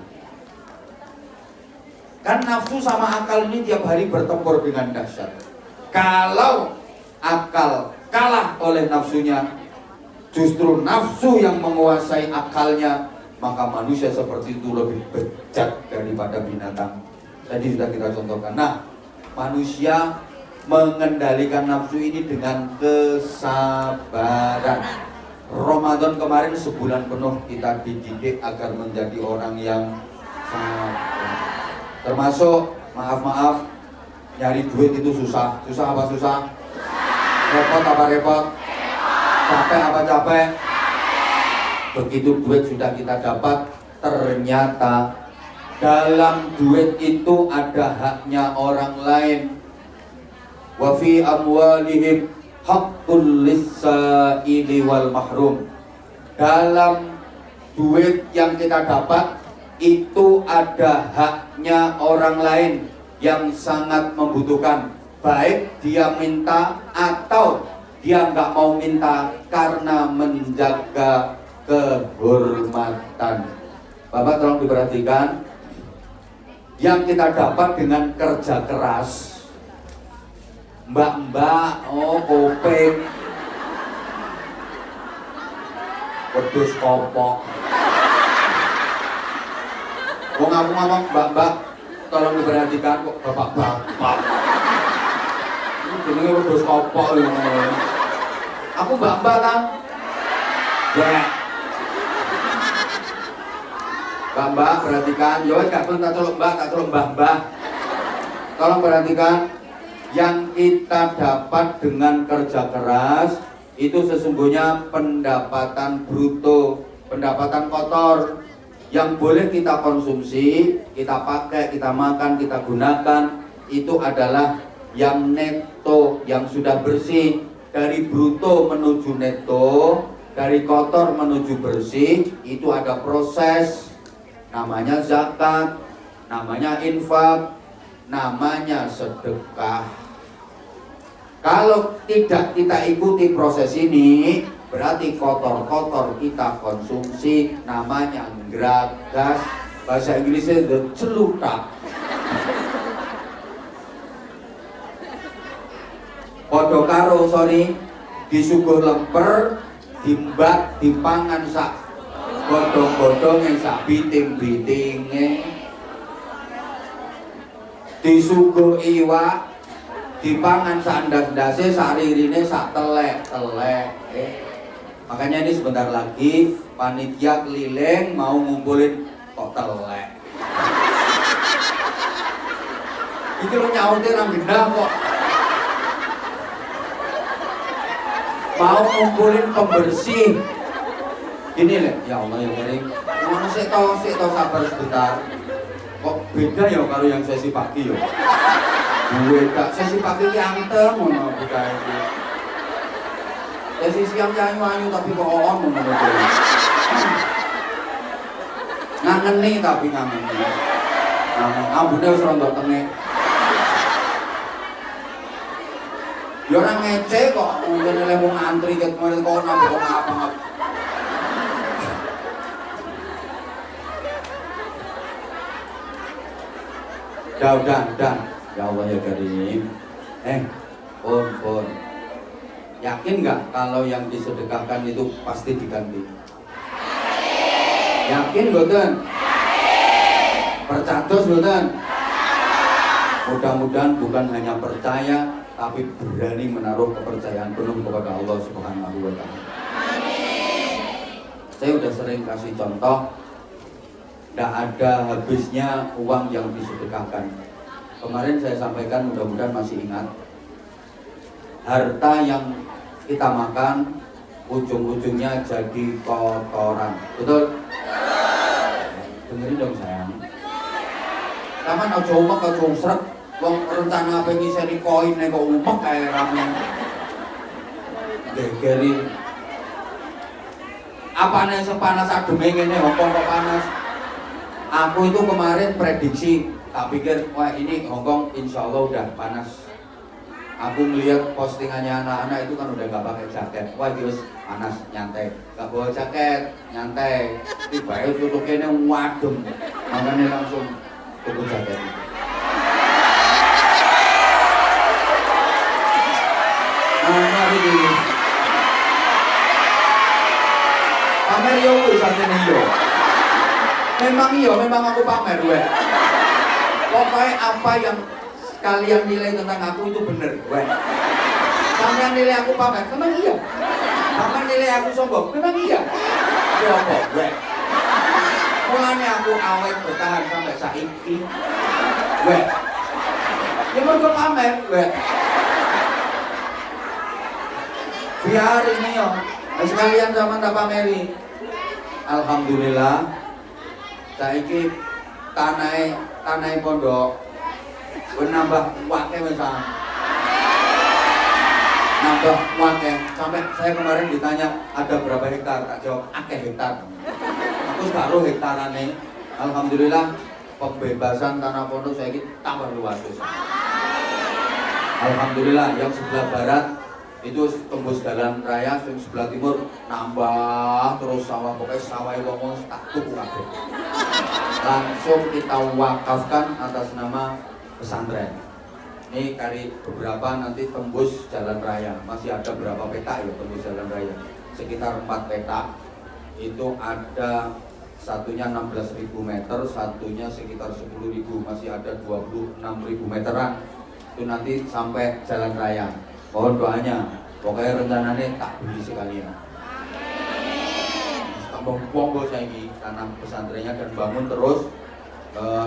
Kan nafsu sama akal ini tiap hari bertempur dengan dahsyat. Kalau akal kalah oleh nafsunya, justru nafsu yang menguasai akalnya, maka manusia seperti itu lebih bejat daripada binatang. Tadi sudah kita contohkan. Nah, manusia mengendalikan nafsu ini dengan kesabaran. Ramadan kemarin sebulan penuh kita dididik agar menjadi orang yang sabar. Termasuk maaf, nyari duit itu susah. Susah apa susah? Repot apa repot? Capek apa capek? Begitu duit sudah kita dapat, ternyata dalam duit itu ada haknya orang lain. Wa fi amwalihim haqqul lis-sa'ili wal mahrum. Dalam duit yang kita dapat itu ada haknya orang lain yang sangat membutuhkan, baik dia minta atau dia nggak mau minta karena menjaga kehormatan. Bapak tolong diperhatikan, yang kita dapat dengan kerja keras, mbak-mbak, oh kopeng, wedhus kopok, mau ngomong mbak-mbak, tolong diperhatikan kok bapak-bapak. Ini wedhus kopok ini. Aku mbak-mbak kan? Ya. Mbak-mbak perhatikan, yo gak perlu tak tolong mbak, tak tolong mbak-mbak. Tolong perhatikan, yang kita dapat dengan kerja keras itu sesungguhnya pendapatan bruto, pendapatan kotor yang boleh kita konsumsi, kita pakai, kita makan, kita gunakan, itu adalah yang neto, yang sudah bersih. Dari bruto menuju neto, dari kotor menuju bersih, itu ada proses, namanya zakat, namanya infak, namanya sedekah. Kalau tidak kita ikuti proses ini, berarti kotor-kotor kita konsumsi, namanya gragas, bahasa Inggrisnya the celutak. Podo karo disuguh lemper, dimbak, dipangan sak godhong-godhonge, sak biting-bitinge. Disuguh iwak, dipangan sak ndas-ndase, sak ririne, sak telek-telek. Makanya ini sebentar lagi panitia keliling mau ngumpulin kok telek. Itu lo nyautin orang gendah kok. Mau ngumpulin pembersih. Gini leh, ya Allah ya Karim. Mana sih tau sabar sebentar. Kok beda ya kalau yang sesi pagi ya? Gue tak sesi pagi ki anteng ngono buka iki. Sesi siang ayu-ayu tapi kok on ngono. Ngangeni tapi ngangeni. Ambune wis rontok tengek. Ya orang ngece kok, mungkin oleh mau ngantri ke kemarin kok nambah kok apa-apa. Udah. Ya Allah ya Karim. Pon. Yakin nggak kalau yang disedekahkan itu pasti diganti? Yakin boten? Percados boten? Mudah-mudahan bukan hanya percaya, tapi berani menaruh kepercayaan penuh kepada Allah Subhanahu wa Ta'ala. Saya udah sering kasih contoh, tidak ada habisnya uang yang disedekahkan. Kemarin saya sampaikan, mudah-mudahan masih ingat, harta yang kita makan ujung-ujungnya jadi kotoran. Betul? Dengerin dong sayang. Taman aja umek aja usrek. Wong rencana apa ngiseni koin nek kok umek kae ramen. Gegerin. Apane sing panas ademe ngene Hongkong kok panas. Aku itu kemarin prediksi, tak pikir wah ini Hongkong insyaallah udah panas. Aku melihat postingannya anak-anak itu kan udah gak pakai jaket. Wah terus panas, nyantai. Gak bawa jaket, nyantai. Tiba-tiba tutupnya wadem. Makanya langsung tutup jaket. Nah ini pamer yo wis sakjane yo. Memang aku pamer weh. Pokoknya apa yang kalian nilai tentang aku itu bener, weh. Kalian nilai aku pamer, memang iya. Kalian nilai aku sombong, memang iya. Ya apa, weh. Mulanya aku awet bertahan sampai saiki, weh. Ya mergo pamer, weh. Biar ini yo, sekalian sama tak pameri. Alhamdulillah, saiki tanai pondok. Nambah wakil misalnya, nambah wakil. Sampai saya kemarin ditanya ada berapa hektar, tak jawab akeh hektar. Aku baru hektarannya. Alhamdulillah pembebasan tanah pondok saya ini tambah luas. Alhamdulillah yang sebelah barat itu tembus jalan raya, yang sebelah timur nambah terus sawah, pokoknya sawah wong tak tuku kabeh. Langsung kita wakafkan atas nama pesantren. Ini kali beberapa nanti tembus jalan raya. Masih ada berapa petak ya tembus jalan raya? Sekitar 4 petak. Itu ada satunya 16.000 meter, satunya sekitar 10.000. Masih ada 26.000 meteran. Itu nanti sampai jalan raya. Mohon doanya. Pokoknya rencananya tak beli sekalian. Tambah bonggo saya ini tanah pesantrennya dan bangun terus.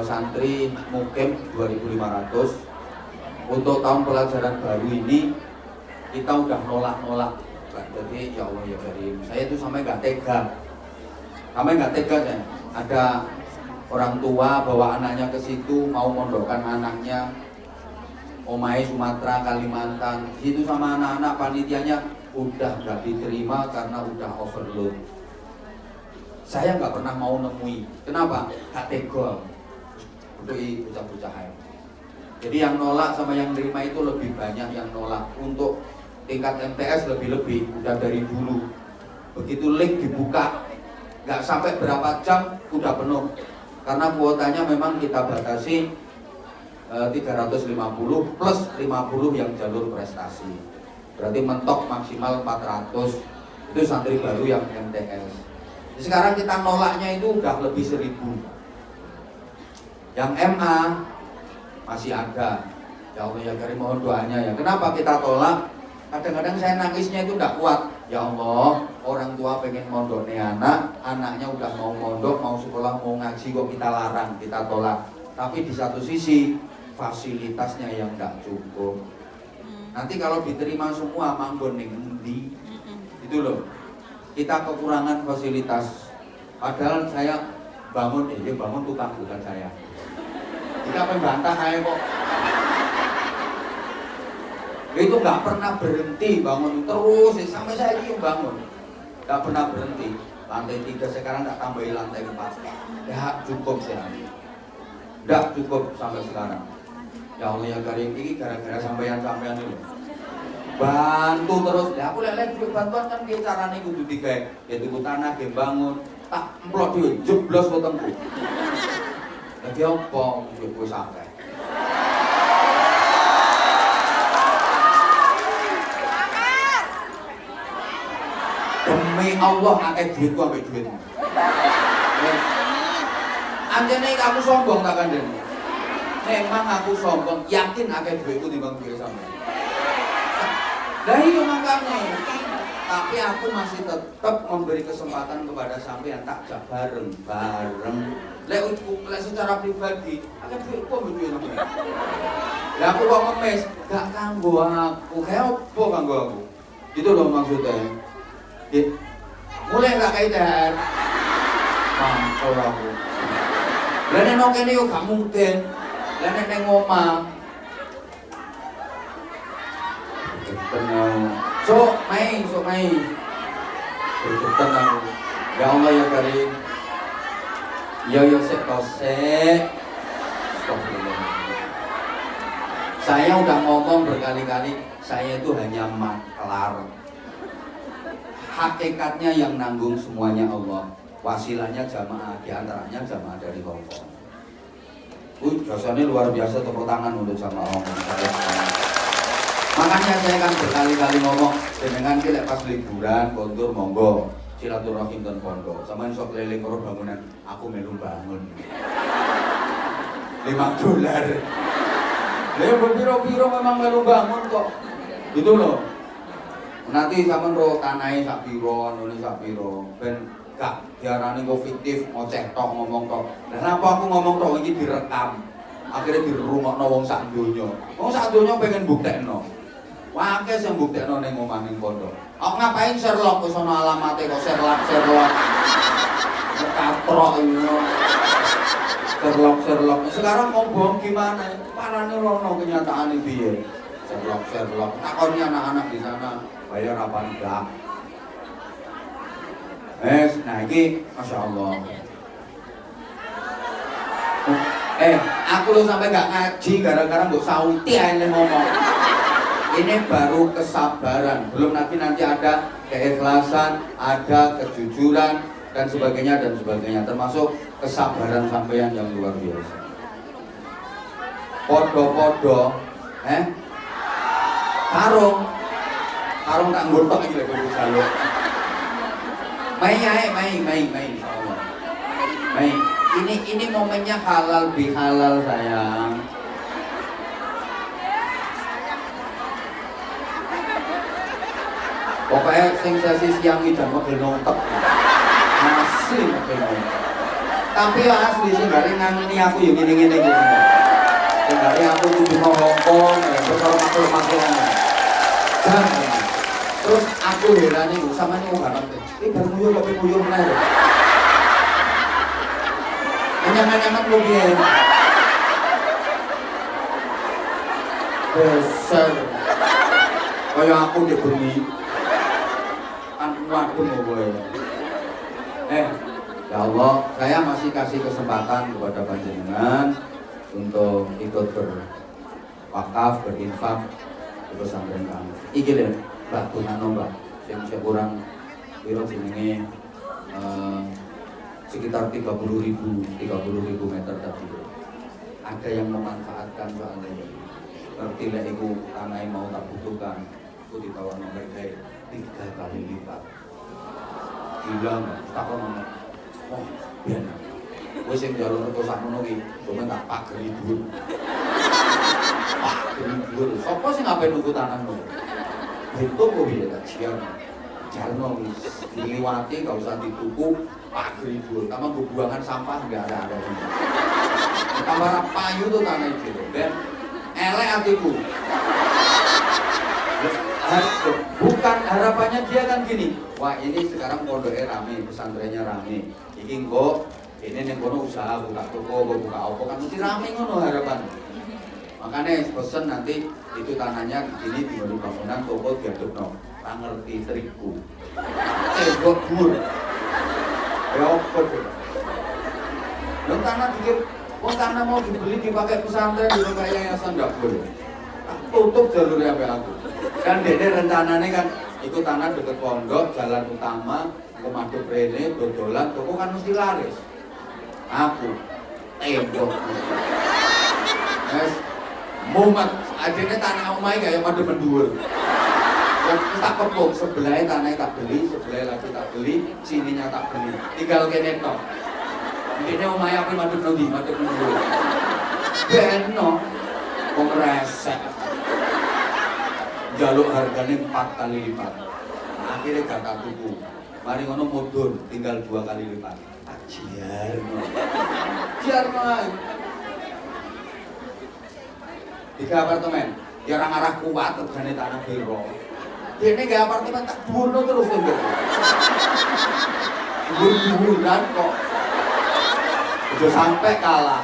Santri mukim 2.500. Untuk tahun pelajaran baru ini kita udah nolak. Jadi ya Allah ya Karim, saya itu sampai nggak tega saya. Ada orang tua bawa anaknya ke situ mau mondokkan anaknya, omahe Sumatera, Kalimantan. Di situ sama anak-anak panitianya udah nggak diterima karena udah overload. Saya nggak pernah mau nemui. Kenapa? Gak tega. Untuk bocah-bocah. Jadi yang nolak sama yang nerima itu lebih banyak yang nolak. Untuk tingkat MTS lebih-lebih, udah dari dulu. Begitu link dibuka, nggak sampai berapa jam udah penuh. Karena kuotanya memang kita batasi 350 plus 50 yang jalur prestasi. Berarti mentok maksimal 400. Itu santri baru yang MTS. Sekarang kita nolaknya itu udah lebih 1.000. Yang MA masih ada. Ya Allah ya Karim, mohon doanya ya. Kenapa kita tolak? Kadang-kadang saya nangisnya itu tidak kuat. Ya Allah, orang tua pengen mondok nih anak, anaknya udah mau mondok, mau sekolah, mau ngaji kok kita larang, kita tolak. Tapi di satu sisi fasilitasnya yang tidak cukup. Nanti kalau diterima semua manggon ning endi? Itu loh. Kita kekurangan fasilitas. Padahal saya bangun tukang bukan saya. Kita pembantah saya kok. Itu nggak pernah berhenti bangun terus sampai saya ini bangun. Nggak pernah berhenti. Lantai 3 sekarang nggak tambahin lantai 4. Ya cukup saya. Nggak cukup sampai sekarang. Ya Allah ya Karim, ini gara-gara sampean ini. Bantu terus. Ya aku lihat duit bantuan kan piye carane kudu digawe. Ya tuku tanah, ge bangun, tak emplok duit jeblos wetengku. Lagi apa duit kowe sampe? Demi Allah akeh duitku ambek duitmu. Anjene aku sombong tak kandhani. Memang aku sombong, yakin akeh duitku timbang duit sampe. Lah iya makane. Tapi aku masih tetap memberi kesempatan kepada sampean takjak bareng-bareng. Lek secara pribadi, akan duitku ambil duit. Lah aku kok ngemis, gak kanggo aku. Kayak apa kanggo aku? Gitu loh maksudnya. Mulai gak kayak THR. Mantap aku. Lah nek nang kene yo gak mungkin. Lah nek ning omah. Tenang. Sok mai. Tenang. Ya Allah ya Karim. Ya sek. Saya udah ngomong berkali-kali, saya itu hanya maklar. Hakikatnya yang nanggung semuanya Allah. Wasilahnya jamaah, diantaranya jamaah dari Hongkong. Jasanya luar biasa, tepuk tangan untuk jamaah Hongkong. Makanya saya kan berkali-kali ngomong, dengan kita pas liburan, kontur monggo, silaturahim dan pondok. Sama yang sok keliling karo bangunan, aku melu bangun. $5. Ya berbiro-biro memang melu bangun kok. Gitu loh. Nanti sampean ro tanahe sak piro, anune sak piro. Ben gak diarani kok fiktif, ngoceh tok ngomong tok. Lah napa aku ngomong tok iki direkam. Akhirnya dirungokno wong sak donya. Wong sak donya pengen buktekno. Wae sing buktekno ning omah ning pondok. Kok ngapain Sherlock wis ana alamate kok Sherlock. Katrok ini. Sherlock. Sekarang mau bohong gimana? Parane rono kenyataane piye? Sherlock. Takoni anak-anak di sana, bayar apa enggak? Nah ini Masya Allah. Aku lo sampai gak ngaji gara-gara mbok sauti ae ngomong. Ini baru kesabaran, belum nanti ada keikhlasan, ada kejujuran dan sebagainya, termasuk kesabaran sampeyan yang luar biasa. Podo-podo, karung tak ngurtok iki lho kudu jaluk. Mai. Ini momennya halal bihalal sayang. Pokoknya sensasi siang dan mobil nontok. Asli mobil nontok. Tapi ya asli sih dari ngangeni aku yang gini-gini gitu. Dari aku kudu mau Hongkong, makhluk-makhluk. Terus aku heran nih sama nih orang nonton. Ini baru muyur tapi muyur meneh. Nyaman-nyaman lu biar. Besar. Kayak aku di bumi. Waduh gue. Ya Allah, saya masih kasih kesempatan kepada panjenengan untuk ikut berwakaf, berinfak di pesantren kami. Iki lho, Mbak Tunano Mbak, sing kurang piro jenenge sekitar 30.000 meter tadi. Ada yang memanfaatkan soalnya. Ngerti lek iku tanah mau tak butuhkan, itu ditawarno mereka 3 kali lipat. Bilang, takon ngomong, oh, biar gue sing jalur itu sakmono ki, cuma tak pageri dhuwur. Pageri dhuwur. Sopo sing ngapain nunggu tanah no? Itu kok piye tak siang. Jalno wis diliwati gak usah dituku pageri dhuwur. Tambah buangan sampah enggak ada. Tambah payu tuh tanah itu. Dan elek hatiku. Bukan harapannya dia kan gini, wah ini sekarang pondoknya rame, pesantrennya rame. Iki kok ini ning kono usaha buka toko, buka apa kan mesti rame ngono harapan. Makanya pesen nanti itu tanahnya di sini di bangunan toko diadukno. Ora ngerti terigu. Kok dhuwur. Ya opo tuh. Lho tanah dikit, tanah mau dibeli dipakai pesantren di kayak yayasan ndak boleh. Tutup jalurnya sampai aku. Kan dede rencananya kan itu tanah deket pondok, jalan utama ke Maduk Rene, dodolan, toko kan mesti laris. Aku tembok. Yes, mumet. Akhirnya tanah omai kayak pada mendur. Tak kepuk, sebelahnya tanahnya tak beli, sebelah lagi tak beli, sininya tak beli. Tinggal kene tok. Ini omai apa Maduk Nondi, Maduk mendur. Beno, kongresek. Jaluk harganya 4 kali lipat. Akhirnya gak tak tuku. Mari ngono mudun, tinggal 2 kali lipat. Tak jiarno. Jiarno ae. 3 apartemen. Ya orang arah kuat regane tanah biro. Dene gak apartemen tak bunuh terus lho. Bunuh kok. Udah sampai kalah.